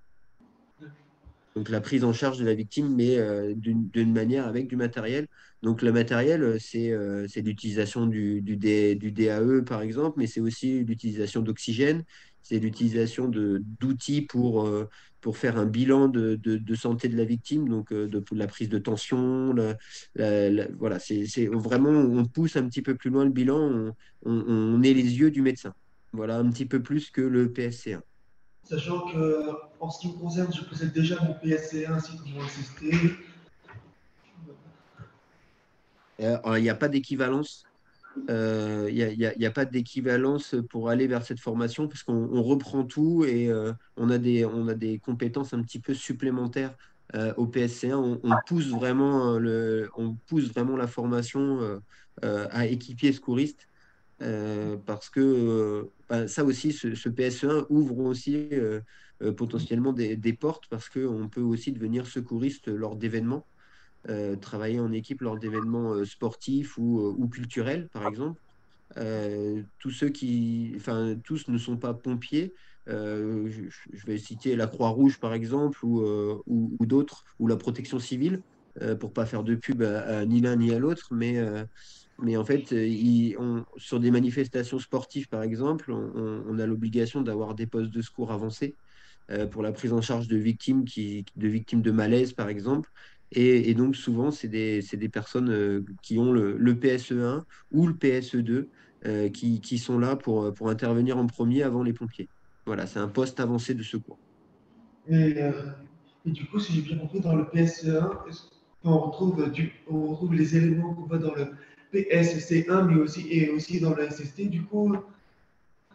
Donc la prise en charge de la victime, mais d'une manière avec du matériel. Donc le matériel, c'est l'utilisation du DAE, par exemple, mais c'est aussi l'utilisation d'oxygène, c'est l'utilisation d'outils pour faire un bilan de santé de la victime, donc de la prise de tension. Voilà, c'est vraiment, on pousse un petit peu plus loin le bilan, on est les yeux du médecin. Voilà, un petit peu plus que le PSC1. Sachant que, en ce qui me concerne, je possède déjà mon PSC1 ainsi que mon SST. Il n'y a pas d'équivalence. Il y a pas d'équivalence pour aller vers cette formation parce qu'on reprend tout et on a des compétences un petit peu supplémentaires au PSC1. On pousse vraiment la formation à équipier secouriste parce que ça aussi, ce PSE1 ouvre aussi potentiellement des portes parce qu'on peut aussi devenir secouriste lors d'événements, travailler en équipe lors d'événements sportifs ou culturels, par exemple. Tous ne sont pas pompiers. Je vais citer la Croix-Rouge, par exemple, ou d'autres, ou la protection civile, pour pas faire de pub à ni l'un ni à l'autre, mais en fait, sur des manifestations sportives, par exemple, on a l'obligation d'avoir des postes de secours avancés pour la prise en charge de victimes de malaise, par exemple. Et donc, souvent, c'est des personnes qui ont le PSE1 ou le PSE2 qui sont là pour intervenir en premier avant les pompiers. Voilà, c'est un poste avancé de secours. Et, euh, et du coup, si j'ai bien compris, dans le PSC1, on retrouve les éléments qu'on voit dans le PSC1, mais aussi dans le SST. Du coup,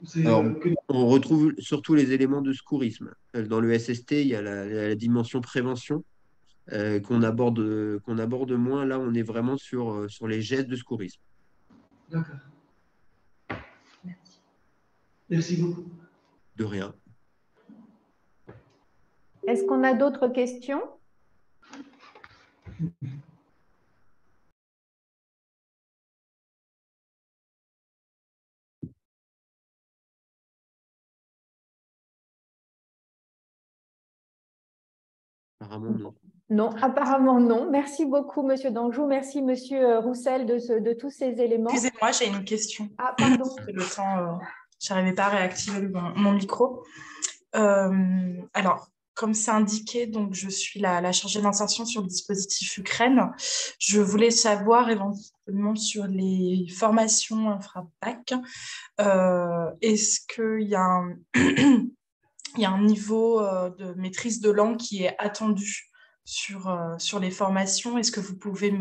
c'est Alors, que on retrouve surtout les éléments de secourisme. Dans le SST, il y a la dimension prévention qu'on aborde moins. Là, on est vraiment sur les gestes de secourisme. d'accord. Merci beaucoup. De rien. Est-ce qu'on a d'autres questions? Apparemment, non. Non, apparemment non. Merci beaucoup, Monsieur Danjou. Merci, Monsieur Roussel, de tous ces éléments. Excusez-moi, j'ai une question. Ah, pardon. Le temps, je n'arrivais pas à réactiver mon micro. Alors, comme c'est indiqué, donc je suis la chargée d'insertion sur le dispositif Ukraine. Je voulais savoir éventuellement sur les formations infra-bac, est-ce qu'il y a il y a un niveau de maîtrise de langue qui est attendu sur les formations? Est-ce que vous pouvez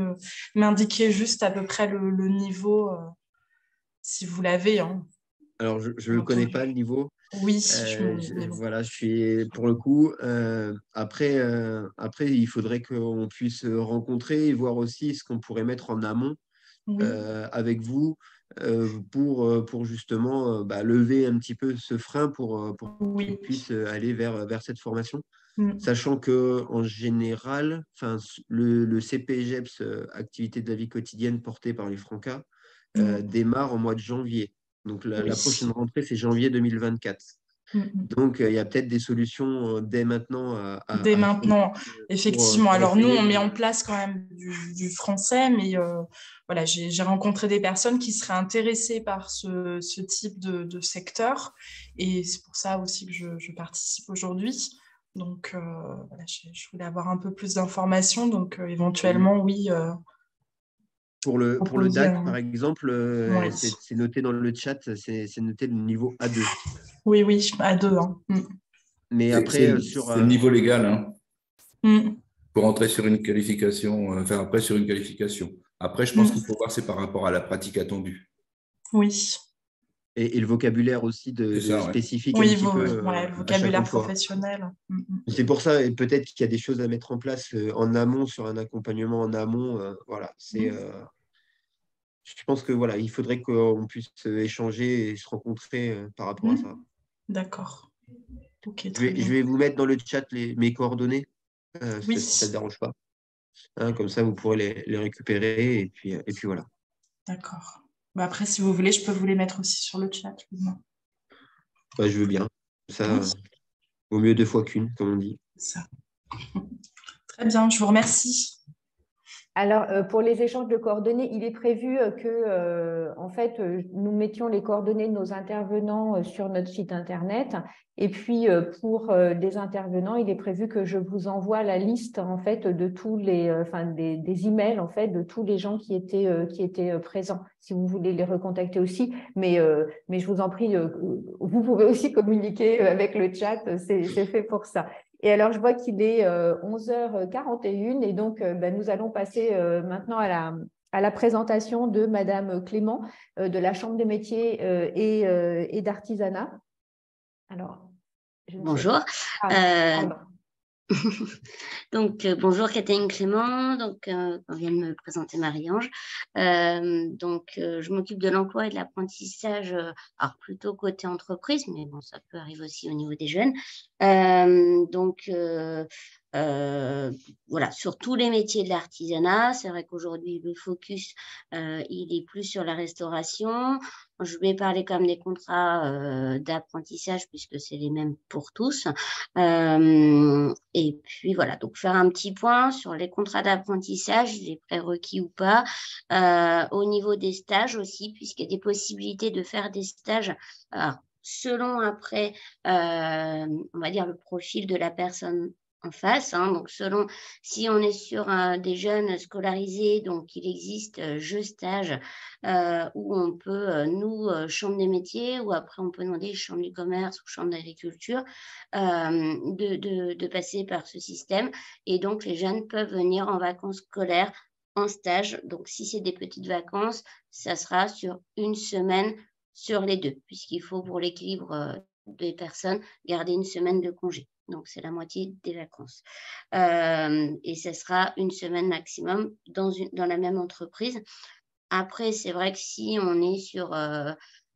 m'indiquer juste à peu près le niveau, si vous l'avez, hein? Alors, je ne connais pas le niveau. Oui, Voilà, je suis pour le coup. Après, il faudrait qu'on puisse rencontrer et voir aussi ce qu'on pourrait mettre en amont oui. avec vous pour justement lever un petit peu ce frein pour Oui. qu'ils puissent aller vers cette formation. Mm. Sachant que en général, le CPGEPS, activité de la vie quotidienne portée par les Francas, démarre en mois de janvier. Donc la prochaine rentrée, c'est janvier 2024. Donc il y a peut-être des solutions dès maintenant dès maintenant, effectivement. Alors nous, on met de... en place quand même du français, mais voilà, j'ai rencontré des personnes qui seraient intéressées par ce type de secteur, et c'est pour ça aussi que je participe aujourd'hui. Donc voilà, je voulais avoir un peu plus d'informations, donc éventuellement, oui. Pour le DAC, par exemple, oui. c'est noté dans le chat, c'est noté le niveau A2. Oui, A2. Hein. Mais après, c'est le niveau légal, hein, Mm. pour entrer sur une qualification, après sur une qualification. Après, je pense qu'il faut voir, c'est par rapport à la pratique attendue. Oui. Et le vocabulaire aussi spécifique un petit peu le vocabulaire professionnel. C'est pour ça, et peut-être qu'il y a des choses à mettre en place en amont, sur un accompagnement en amont. Voilà, je pense que voilà, il faudrait qu'on puisse échanger et se rencontrer par rapport à ça. D'accord. Ok, Je vais vous mettre dans le chat mes coordonnées, oui. si ça ne te dérange pas. Hein, comme ça, vous pourrez les récupérer et puis voilà. D'accord. Bah après, si vous voulez, je peux vous les mettre aussi sur le chat. Bah, je veux bien. Ça, Oui, vaut mieux 2 fois qu'une, comme on dit. ça. Très bien, je vous remercie. Alors, pour les échanges de coordonnées, il est prévu que, en fait, nous mettions les coordonnées de nos intervenants sur notre site internet. Et puis, pour des intervenants, il est prévu que je vous envoie la liste, en fait, de tous les, des emails, en fait, de tous les gens qui étaient présents, si vous voulez les recontacter aussi. Mais je vous en prie, vous pouvez aussi communiquer avec le chat, c'est fait pour ça. Et alors, je vois qu'il est 11h41 et donc nous allons passer maintenant à la présentation de Madame Clément de la Chambre des métiers et d'artisanat. Alors, bonjour. Pardon. Donc, bonjour Catherine Clément, donc on vient de me présenter Marie-Ange. Je m'occupe de l'emploi et de l'apprentissage, alors plutôt côté entreprise, mais bon, ça peut arriver aussi au niveau des jeunes. Voilà, sur tous les métiers de l'artisanat. C'est vrai qu'aujourd'hui, le focus, il est plus sur la restauration. Je vais parler quand même des contrats d'apprentissage puisque c'est les mêmes pour tous. Et puis voilà, donc faire un petit point sur les contrats d'apprentissage, les prérequis ou pas. Au niveau des stages aussi, puisqu'il y a des possibilités de faire des stages. Alors, selon après, on va dire le profil de la personne en face, hein, donc selon si on est sur des jeunes scolarisés, donc il existe Jeux Stage où on peut, nous, Chambre des métiers, ou après on peut demander Chambre du commerce ou Chambre d'agriculture de passer par ce système. Et donc les jeunes peuvent venir en vacances scolaires, en stage. Donc si c'est des petites vacances, ça sera sur une semaine sur les 2, puisqu'il faut pour l'équilibre des personnes garder une semaine de congé. Donc, c'est la moitié des vacances. Et ce sera une semaine maximum dans la même entreprise. Après, c'est vrai que si on est sur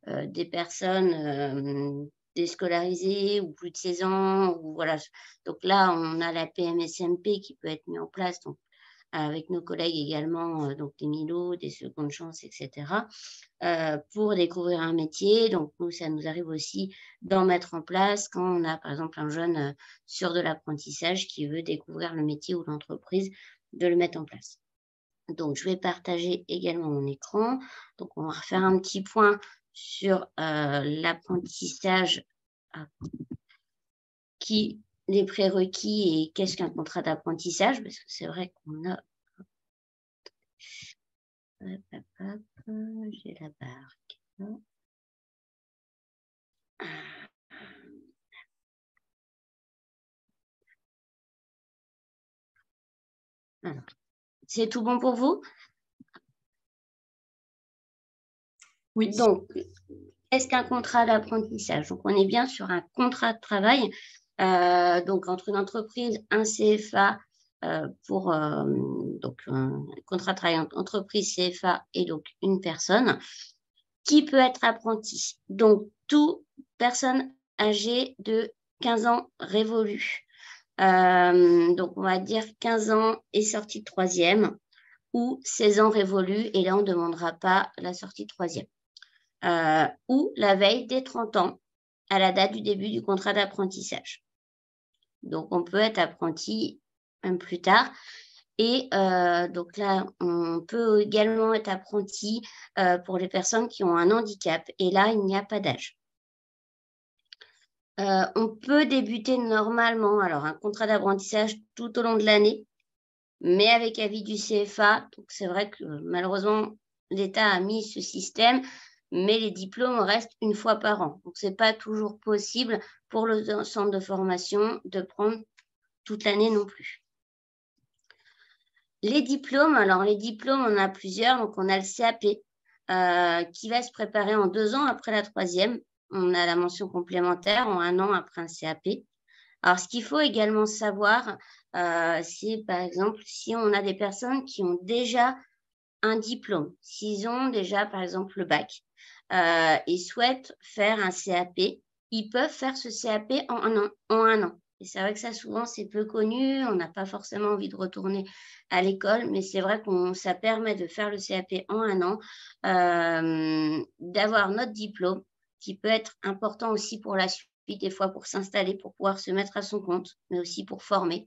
des personnes déscolarisées ou plus de 16 ans, ou voilà. Donc là, on a la PMSMP qui peut être mise en place. Donc, avec nos collègues également, donc des MILO, des secondes chances, etc., pour découvrir un métier. Donc, nous, ça nous arrive aussi d'en mettre en place quand on a, par exemple, un jeune sur de l'apprentissage qui veut découvrir le métier ou l'entreprise, de le mettre en place. Donc, je vais partager également mon écran. Donc, on va refaire un petit point sur l'apprentissage, les prérequis et qu'est-ce qu'un contrat d'apprentissage, parce que c'est vrai qu'on a... J'ai la barre. Alors, c'est tout bon pour vous? Oui. Donc, qu'est-ce qu'un contrat d'apprentissage? Donc, on est bien sur un contrat de travail, donc entre une entreprise, un CFA, donc un contrat de travail entre entreprise, CFA et donc une personne qui peut être apprenti. Donc, toute personne âgée de 15 ans révolus. Donc, on va dire 15 ans et sortie de 3e, ou 16 ans révolus, et là, on ne demandera pas la sortie de 3e. Ou la veille des 30 ans, à la date du début du contrat d'apprentissage. Donc, on peut être apprenti même plus tard. Et donc là, on peut également être apprenti pour les personnes qui ont un handicap. Et là, il n'y a pas d'âge. On peut débuter normalement un contrat d'apprentissage tout au long de l'année, mais avec avis du CFA. Donc, c'est vrai que malheureusement, l'État a mis ce système, mais les diplômes restent une fois par an. Donc, ce n'est pas toujours possible pour le centre de formation de prendre toute l'année non plus. Les diplômes, on a plusieurs. Donc, on a le CAP qui va se préparer en 2 ans après la 3e. On a la mention complémentaire en 1 an après un CAP. Alors, ce qu'il faut également savoir, c'est par exemple si on a des personnes qui ont déjà un diplôme, s'ils ont déjà par exemple le bac et souhaitent faire un CAP ils peuvent faire ce CAP en un an. Et c'est vrai que ça, souvent, c'est peu connu. On n'a pas forcément envie de retourner à l'école, mais c'est vrai que ça permet de faire le CAP en un an, d'avoir notre diplôme, qui peut être important aussi pour la suite, des fois pour s'installer, pour pouvoir se mettre à son compte, mais aussi pour former.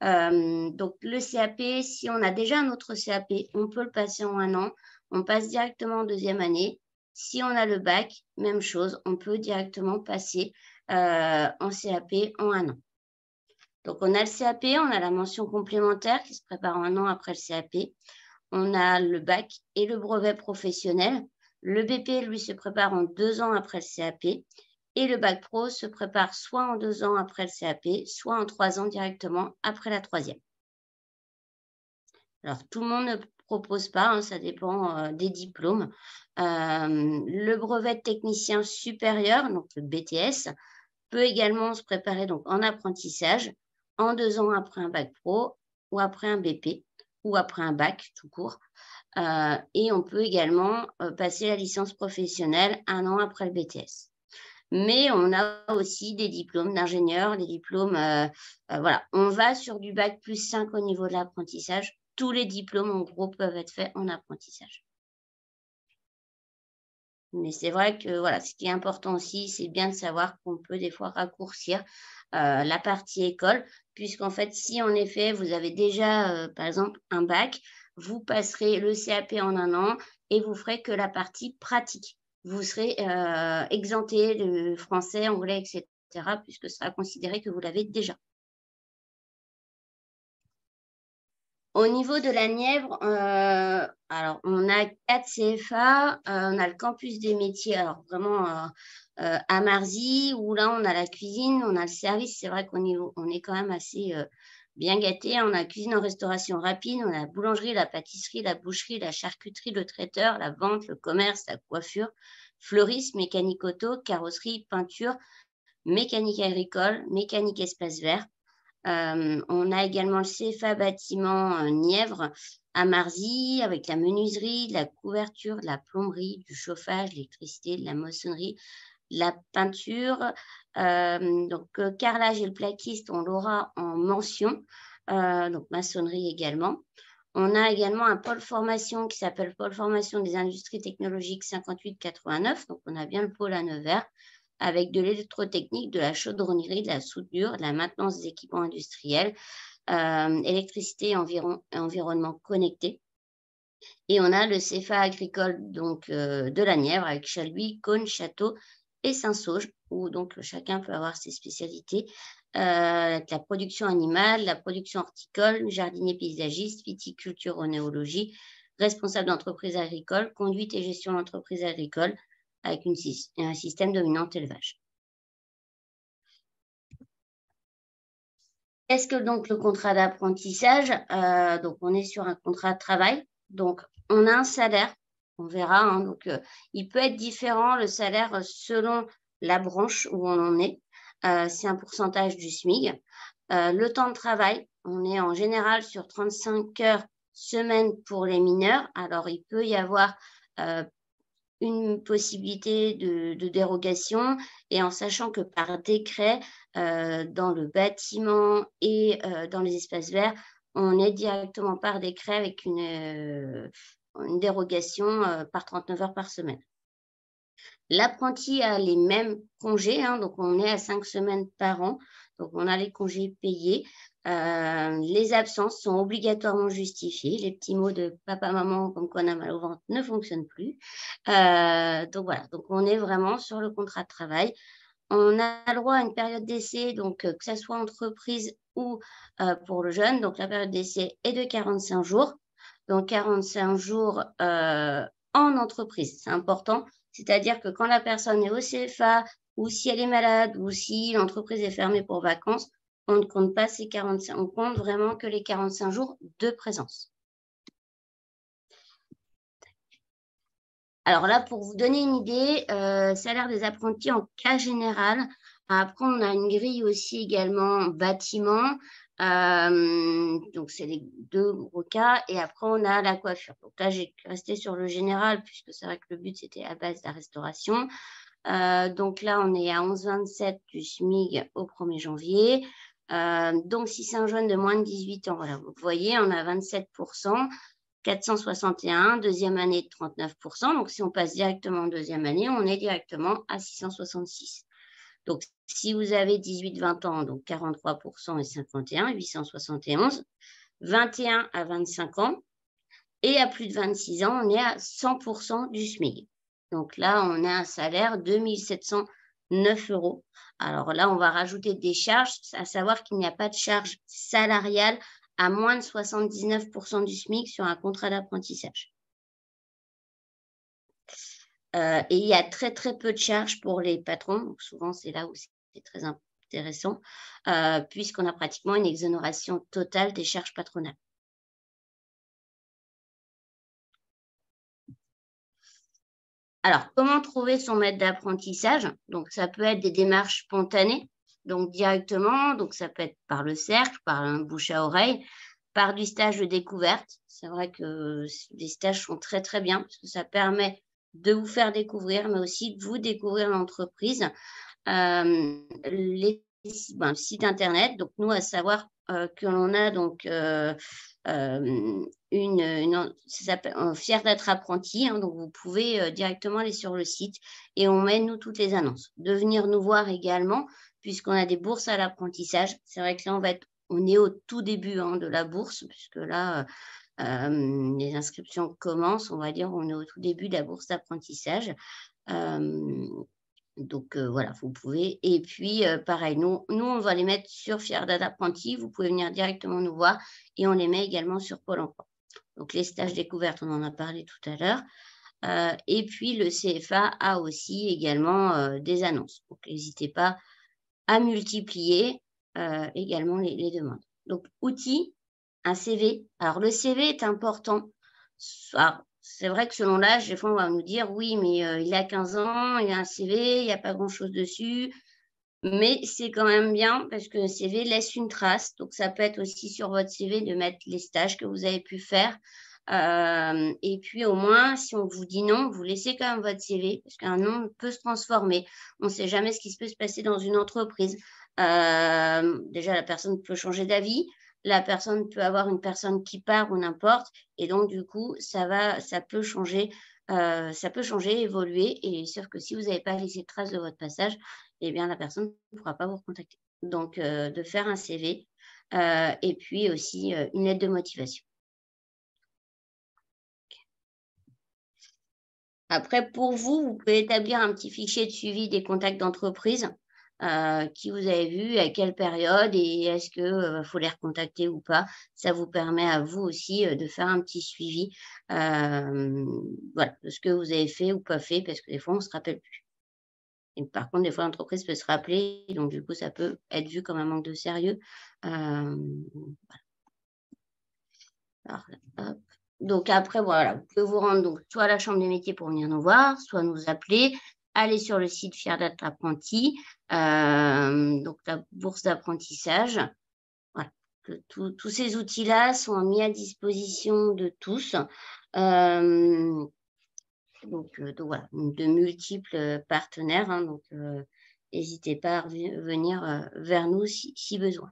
Donc, le CAP, si on a déjà un autre CAP, on peut le passer en un an. On passe directement en deuxième année. Si on a le bac, même chose, on peut directement passer en CAP en un an. Donc, on a le CAP, on a la mention complémentaire qui se prépare un an après le CAP. On a le bac et le brevet professionnel. Le BP, lui, se prépare en 2 ans après le CAP. Et le bac pro se prépare soit en 2 ans après le CAP, soit en 3 ans directement après la troisième. Alors, tout le monde ne propose pas, hein, ça dépend des diplômes. Le brevet de technicien supérieur, donc le BTS, peut également se préparer donc, en apprentissage en 2 ans après un bac pro ou après un BP ou après un bac tout court. Et on peut également passer la licence professionnelle 1 an après le BTS. Mais on a aussi des diplômes d'ingénieur, des diplômes, voilà. On va sur du bac plus 5 au niveau de l'apprentissage. Tous les diplômes, en gros, peuvent être faits en apprentissage. Mais c'est vrai que voilà, ce qui est important aussi, c'est bien de savoir qu'on peut des fois raccourcir la partie école, puisqu'en fait, si en effet, vous avez déjà, par exemple, un bac, vous passerez le CAP en un an et vous ferez que la partie pratique. Vous serez exempté de français, anglais, etc., puisque ce sera considéré que vous l'avez déjà. Au niveau de la Nièvre, alors on a 4 CFA, on a le campus des métiers, alors vraiment à Marzy, où là on a la cuisine, on a le service. C'est vrai qu'on est quand même assez bien gâté. On a la cuisine en restauration rapide, on a la boulangerie, la pâtisserie, la boucherie, la charcuterie, le traiteur, la vente, le commerce, la coiffure, fleurisme, mécanique auto, carrosserie, peinture, mécanique agricole, mécanique espace vert. On a également le CFA bâtiment Nièvre à Marzy, avec la menuiserie, la couverture, de la plomberie, du chauffage, l'électricité, de la maçonnerie, la peinture. Donc, carrelage et le plaquiste, on l'aura en mention, donc maçonnerie également. On a également un pôle formation qui s'appelle Pôle formation des industries technologiques 58-89. Donc, on a bien le pôle à Nevers, avec de l'électrotechnique, de la chaudronnerie, de la soudure, de la maintenance des équipements industriels, électricité et environnement connecté. Et on a le CFA agricole donc, de la Nièvre avec Chalhuy, Cône, Château et Saint-Sauge, où donc chacun peut avoir ses spécialités. La production animale, la production horticole, jardinier paysagiste, viticulture, onéologie, responsable d'entreprise agricole, conduite et gestion d'entreprise agricole, avec un système dominant élevage. Qu'est-ce que donc le contrat d'apprentissage? Donc, on est sur un contrat de travail. Donc, on a un salaire, on verra. Hein, donc, il peut être différent, le salaire, selon la branche où on en est. C'est un pourcentage du SMIC. Le temps de travail, on est en général sur 35 heures semaine pour les mineurs. Alors, il peut y avoir une possibilité de dérogation, et en sachant que par décret, dans le bâtiment et dans les espaces verts, on est directement par décret avec une dérogation par 39 heures par semaine. L'apprenti a les mêmes congés, hein, donc on est à 5 semaines par an, donc on a les congés payés. Les absences sont obligatoirement justifiées. Les petits mots de papa, maman, comme qu'on a mal au ventre, ne fonctionnent plus. Donc voilà, donc on est vraiment sur le contrat de travail. On a le droit à une période d'essai, donc que ce soit entreprise ou pour le jeune. Donc la période d'essai est de 45 jours. Donc 45 jours en entreprise, c'est important. C'est-à-dire que quand la personne est au CFA ou si elle est malade ou si l'entreprise est fermée pour vacances, on ne compte pas ces 45, on compte vraiment que les 45 jours de présence. Alors là, pour vous donner une idée, salaire des apprentis en cas général. Après, on a une grille aussi également bâtiment. Donc, c'est les 2 gros cas. Et après, on a la coiffure. Donc là, j'ai resté sur le général puisque c'est vrai que le but, c'était à base de la restauration. Donc là, on est à 11,27 du SMIC au 1er janvier. Donc, si c'est un jeune de moins de 18 ans, voilà, vous voyez, on a 27%, 461, deuxième année de 39%. Donc, si on passe directement en deuxième année, on est directement à 666. Donc, si vous avez 18-20 ans, donc 43% et 51, 871, 21 à 25 ans, et à plus de 26 ans, on est à 100% du SMIC. Donc là, on a un salaire de 1 709 €. Alors là, on va rajouter des charges, à savoir qu'il n'y a pas de charge salariale à moins de 79% du SMIC sur un contrat d'apprentissage. Et il y a très, très peu de charges pour les patrons. Donc souvent, c'est là où c'est très intéressant, puisqu'on a pratiquement une exonération totale des charges patronales. Alors, comment trouver son maître d'apprentissage? Donc, ça peut être des démarches spontanées, donc directement, donc ça peut être par le cercle, par un bouche à oreille, par du stage de découverte. C'est vrai que les stages sont très, très bien parce que ça permet de vous faire découvrir, mais aussi de vous découvrir l'entreprise. Le site internet, donc nous, à savoir que l'on a donc ça s'appelle Fier d'être apprenti, hein, donc vous pouvez directement aller sur le site et on met nous toutes les annonces. De venir nous voir également, puisqu'on a des bourses à l'apprentissage. C'est vrai que là, on est au tout début de la bourse, puisque là, les inscriptions commencent, on va dire, on est au tout début de la bourse d'apprentissage. Donc, voilà, vous pouvez. Et puis, pareil, nous, on va les mettre sur Fier d'être apprenti. Vous pouvez venir directement nous voir et on les met également sur Pôle emploi. Donc, les stages découvertes, on en a parlé tout à l'heure. Et puis, le CFA a aussi également des annonces. Donc, n'hésitez pas à multiplier également les demandes. Donc, outils, un CV. Alors, le CV est important. Alors, c'est vrai que selon l'âge, des fois, on va nous dire, oui, mais il a 15 ans, il a un CV, il n'y a pas grand-chose dessus. Mais c'est quand même bien parce que le CV laisse une trace. Donc, ça peut être aussi sur votre CV de mettre les stages que vous avez pu faire. Et puis, au moins, si on vous dit non, vous laissez quand même votre CV parce qu'un nom peut se transformer. On ne sait jamais ce qui peut se passer dans une entreprise. Déjà, la personne peut changer d'avis. La personne peut avoir une personne qui part ou n'importe. Et donc, du coup, ça peut changer, évoluer. Et sauf que si vous n'avez pas laissé de trace de votre passage, eh bien, la personne ne pourra pas vous recontacter. Donc, de faire un CV et puis aussi une lettre de motivation. Après, pour vous, vous pouvez établir un petit fichier de suivi des contacts d'entreprise. Qui vous avez vu, à quelle période et est-ce qu'il faut les recontacter ou pas. Ça vous permet à vous aussi de faire un petit suivi voilà, de ce que vous avez fait ou pas fait parce que des fois, on ne se rappelle plus. Et par contre, des fois, l'entreprise peut se rappeler, donc du coup, ça peut être vu comme un manque de sérieux. Voilà. Alors, hop. Donc après, voilà, vous pouvez vous rendre donc, soit à la Chambre des métiers pour venir nous voir, soit nous appeler. Allez sur le site Fier d'être apprenti, donc la bourse d'apprentissage. Voilà. Tous ces outils-là sont mis à disposition de tous. Donc voilà, de multiples partenaires. Hein, donc, n'hésitez pas à venir vers nous si besoin.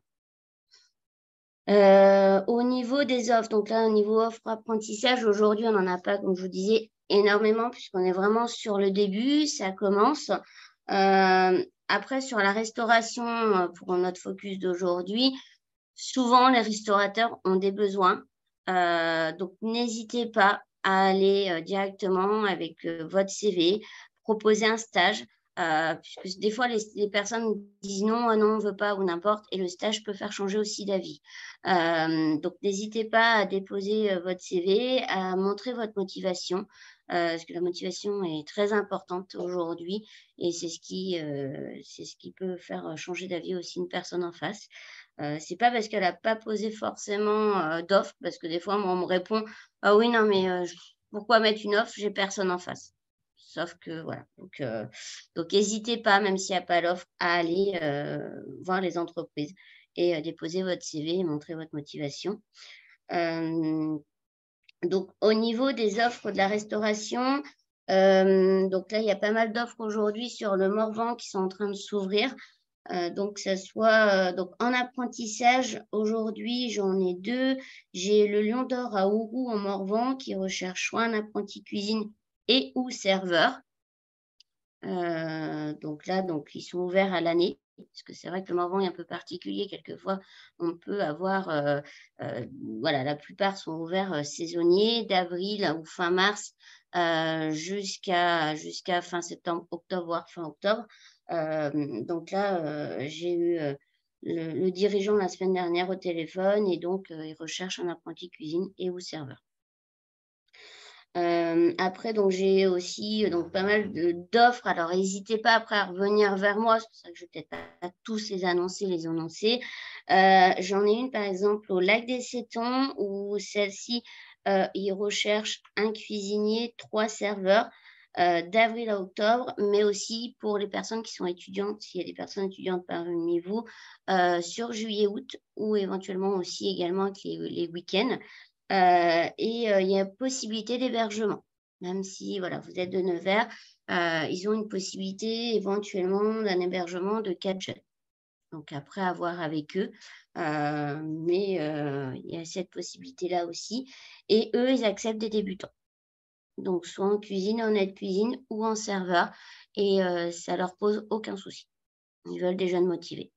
Au niveau des offres, donc là, au niveau offre apprentissage, aujourd'hui, on n'en a pas, comme je vous disais, énormément, puisqu'on est vraiment sur le début, ça commence. Après, sur la restauration, pour notre focus d'aujourd'hui, souvent, les restaurateurs ont des besoins. Donc, n'hésitez pas à aller directement avec votre CV, proposer un stage. Puisque des fois, les personnes disent non, non, on ne veut pas ou n'importe, et le stage peut faire changer aussi d'avis. Donc, n'hésitez pas à déposer votre CV, à montrer votre motivation, parce que la motivation est très importante aujourd'hui, et c'est ce qui peut faire changer d'avis aussi une personne en face. C'est pas parce qu'elle n'a pas posé forcément d'offre, parce que des fois, moi, on me répond « Ah oui, non, mais pourquoi mettre une offre? J'ai personne en face. » Sauf que, voilà. Donc n'hésitez pas, même s'il n'y a pas l'offre, à aller voir les entreprises et déposer votre CV et montrer votre motivation. Donc, au niveau des offres de la restauration, Donc là, il y a pas mal d'offres aujourd'hui sur le Morvan qui sont en train de s'ouvrir. Donc, ça soit donc en apprentissage, aujourd'hui, j'en ai 2. J'ai le Lion d'Or à Ourou en Morvan qui recherche soit un apprenti cuisine et ou serveur. Donc là, ils sont ouverts à l'année. Parce que c'est vrai que le Morvan est un peu particulier. Quelquefois, on peut avoir, voilà, la plupart sont ouverts saisonniers, d'avril ou fin mars jusqu'à fin septembre, octobre, voire fin octobre. Donc là, j'ai eu le dirigeant la semaine dernière au téléphone et donc il recherche un apprenti cuisine et ou serveur. Après, donc j'ai aussi pas mal d'offres. Alors, n'hésitez pas après à revenir vers moi. C'est pour ça que je ne vais peut-être pas tous les annoncer. J'en ai une, par exemple, au Lac des Sétons, où celle-ci, il recherche un cuisinier, 3 serveurs, d'avril à octobre, mais aussi pour les personnes qui sont étudiantes, s'il y a des personnes étudiantes parmi vous, sur juillet-août, ou éventuellement aussi également avec les week-ends. Il y a possibilité d'hébergement. Même si voilà, vous êtes de Nevers, ils ont une possibilité éventuellement d'un hébergement de 4 jeunes. Donc après, à voir avec eux. Mais il y a cette possibilité-là aussi. Et eux, ils acceptent des débutants. Donc soit en cuisine, en aide-cuisine ou en serveur. Et ça leur pose aucun souci. Ils veulent des jeunes motivés.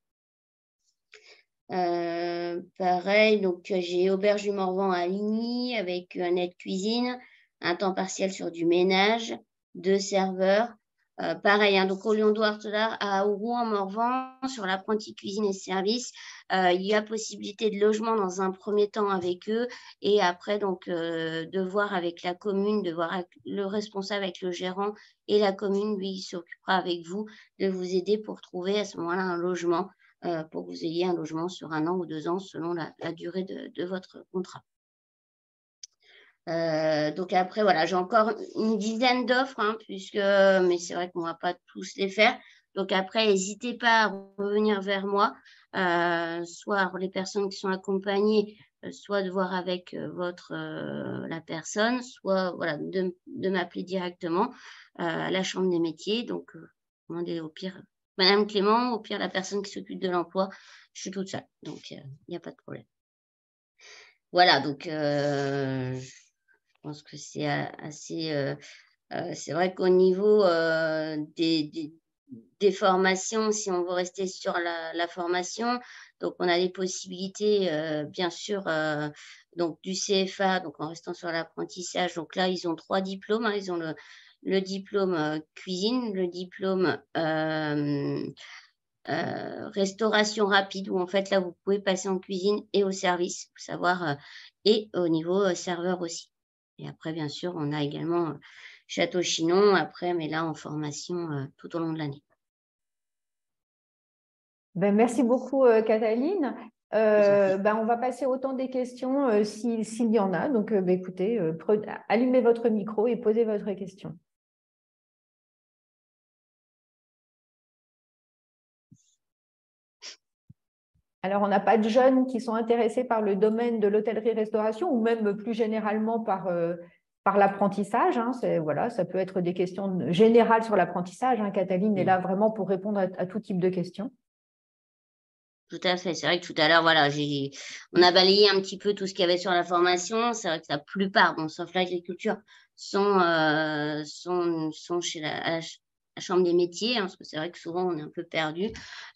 Pareil, donc j'ai Auberge du Morvan à Ligny avec un aide-cuisine, un temps partiel sur du ménage, 2 serveurs. Pareil, hein, donc au Lion d'Or à Ourou en Morvan, sur l'apprenti cuisine et service, il y a possibilité de logement dans un premier temps avec eux et après donc de voir avec la commune, de voir avec le responsable, avec le gérant et la commune, lui, il s'occupera avec vous de vous aider pour trouver à ce moment-là un logement. Pour que vous ayez un logement sur 1 an ou 2 ans selon la durée de votre contrat. Donc après, voilà, j'ai encore une dizaine d'offres, hein, mais c'est vrai qu'on ne va pas tous les faire. Donc après, n'hésitez pas à revenir vers moi, soit les personnes qui sont accompagnées, soit de voir avec la personne, soit voilà, de m'appeler directement à la Chambre des métiers. Donc, demandez au pire Madame Clément, au pire, la personne qui s'occupe de l'emploi, je suis toute seule, donc il n'y a pas de problème. Voilà, donc je pense que c'est assez... c'est vrai qu'au niveau des formations, si on veut rester sur la formation, donc on a des possibilités, bien sûr, donc du CFA, donc en restant sur l'apprentissage. Donc là, ils ont 3 diplômes, hein, ils ont le diplôme cuisine, le diplôme restauration rapide, où en fait là vous pouvez passer en cuisine et au service, faut savoir, et au niveau serveur aussi. Et après bien sûr on a également Château-Chinon après, mais là en formation tout au long de l'année. Ben, merci beaucoup Cataline. On va passer au temps des questions s'il y en a. Donc écoutez, allumez votre micro et posez votre question. Alors, on n'a pas de jeunes qui sont intéressés par le domaine de l'hôtellerie-restauration ou même plus généralement par l'apprentissage. Hein. Voilà, ça peut être des questions générales sur l'apprentissage. Hein. Cataline est là vraiment pour répondre à tout type de questions. Tout à fait. C'est vrai que tout à l'heure, voilà, on a balayé un petit peu tout ce qu'il y avait sur la formation. C'est vrai que la plupart, bon, sauf l'agriculture, sont chez la Chambre des métiers, hein, parce que c'est vrai que souvent on est un peu perdu.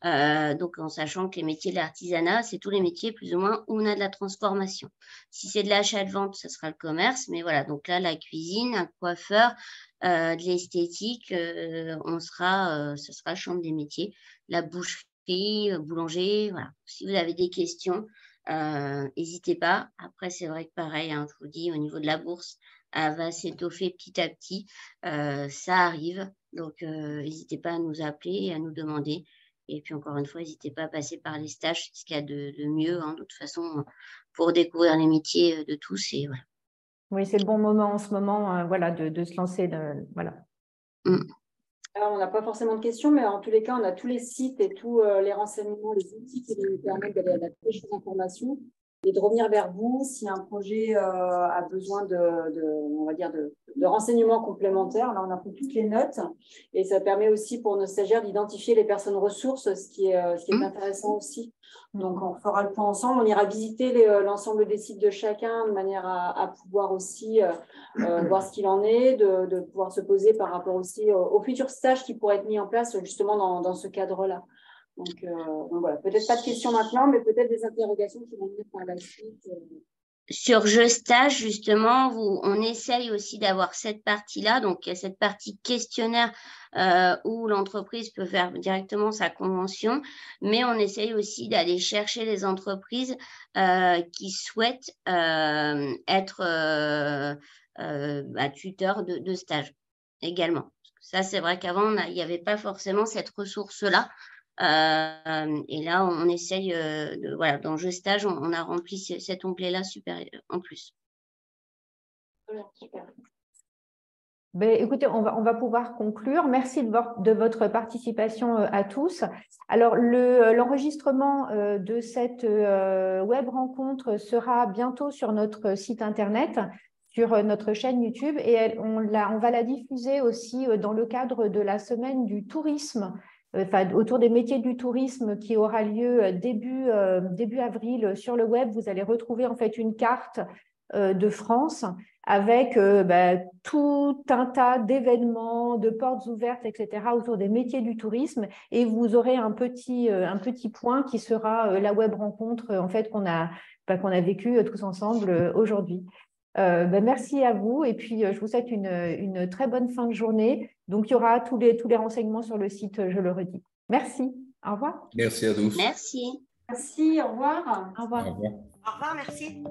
Donc en sachant que les métiers de l'artisanat, c'est tous les métiers plus ou moins où on a de la transformation. Si c'est de l'achat et de vente, ce sera le commerce, mais voilà, donc là la cuisine, un coiffeur, de l'esthétique, ce sera Chambre des métiers, la boucherie, boulanger, voilà. Si vous avez des questions, n'hésitez pas. Après c'est vrai que pareil, hein, je vous dis au niveau de la bourse, elle va s'étoffer petit à petit, ça arrive. Donc, n'hésitez pas à nous appeler et à nous demander. Et puis, encore une fois, n'hésitez pas à passer par les stages, ce qu'il y a de mieux, hein, de toute façon, pour découvrir les métiers de tous. Et voilà. Oui, c'est le bon moment en ce moment voilà, de se lancer. Voilà. Alors, on n'a pas forcément de questions, mais en tous les cas, on a tous les sites et tous les renseignements, les outils qui nous permettent d'aller à la pêche des informations. de revenir vers vous si un projet a besoin on va dire de renseignements complémentaires. Là, on a pris toutes les notes et ça permet aussi pour nos stagiaires d'identifier les personnes ressources, ce qui est intéressant aussi. Donc, on fera le point ensemble. On ira visiter l'ensemble des sites de chacun de manière à pouvoir aussi voir ce qu'il en est, de pouvoir se poser par rapport aussi aux futurs stages qui pourraient être mis en place justement dans ce cadre-là. Donc voilà, peut-être pas de questions maintenant, mais peut-être des interrogations qui vont venir par la suite. Sur Je Stage, justement, on essaye aussi d'avoir cette partie-là, donc il y a cette partie questionnaire où l'entreprise peut faire directement sa convention, mais on essaye aussi d'aller chercher les entreprises qui souhaitent être tuteurs de stage également. Ça, c'est vrai qu'avant, il n'y avait pas forcément cette ressource-là. Et là, on essaye, voilà, dans Je Stage, on a rempli cet onglet-là en plus. Super. Ben, écoutez, on va pouvoir conclure. Merci de votre participation à tous. Alors, l'enregistrement de cette web rencontre sera bientôt sur notre site internet, sur notre chaîne YouTube, et on va la diffuser aussi dans le cadre de la semaine du tourisme, autour des métiers du tourisme qui aura lieu début avril sur le web. Vous allez retrouver en fait une carte de France avec tout un tas d'événements, de portes ouvertes, etc. autour des métiers du tourisme, et vous aurez un petit point qui sera la web rencontre en fait qu'on a vécue tous ensemble aujourd'hui. Merci à vous, et puis je vous souhaite une très bonne fin de journée. Donc, il y aura tous les renseignements sur le site, je le redis. Merci. Au revoir. Merci à tous. Merci. Merci, au revoir. Au revoir. Au revoir. Au revoir, merci.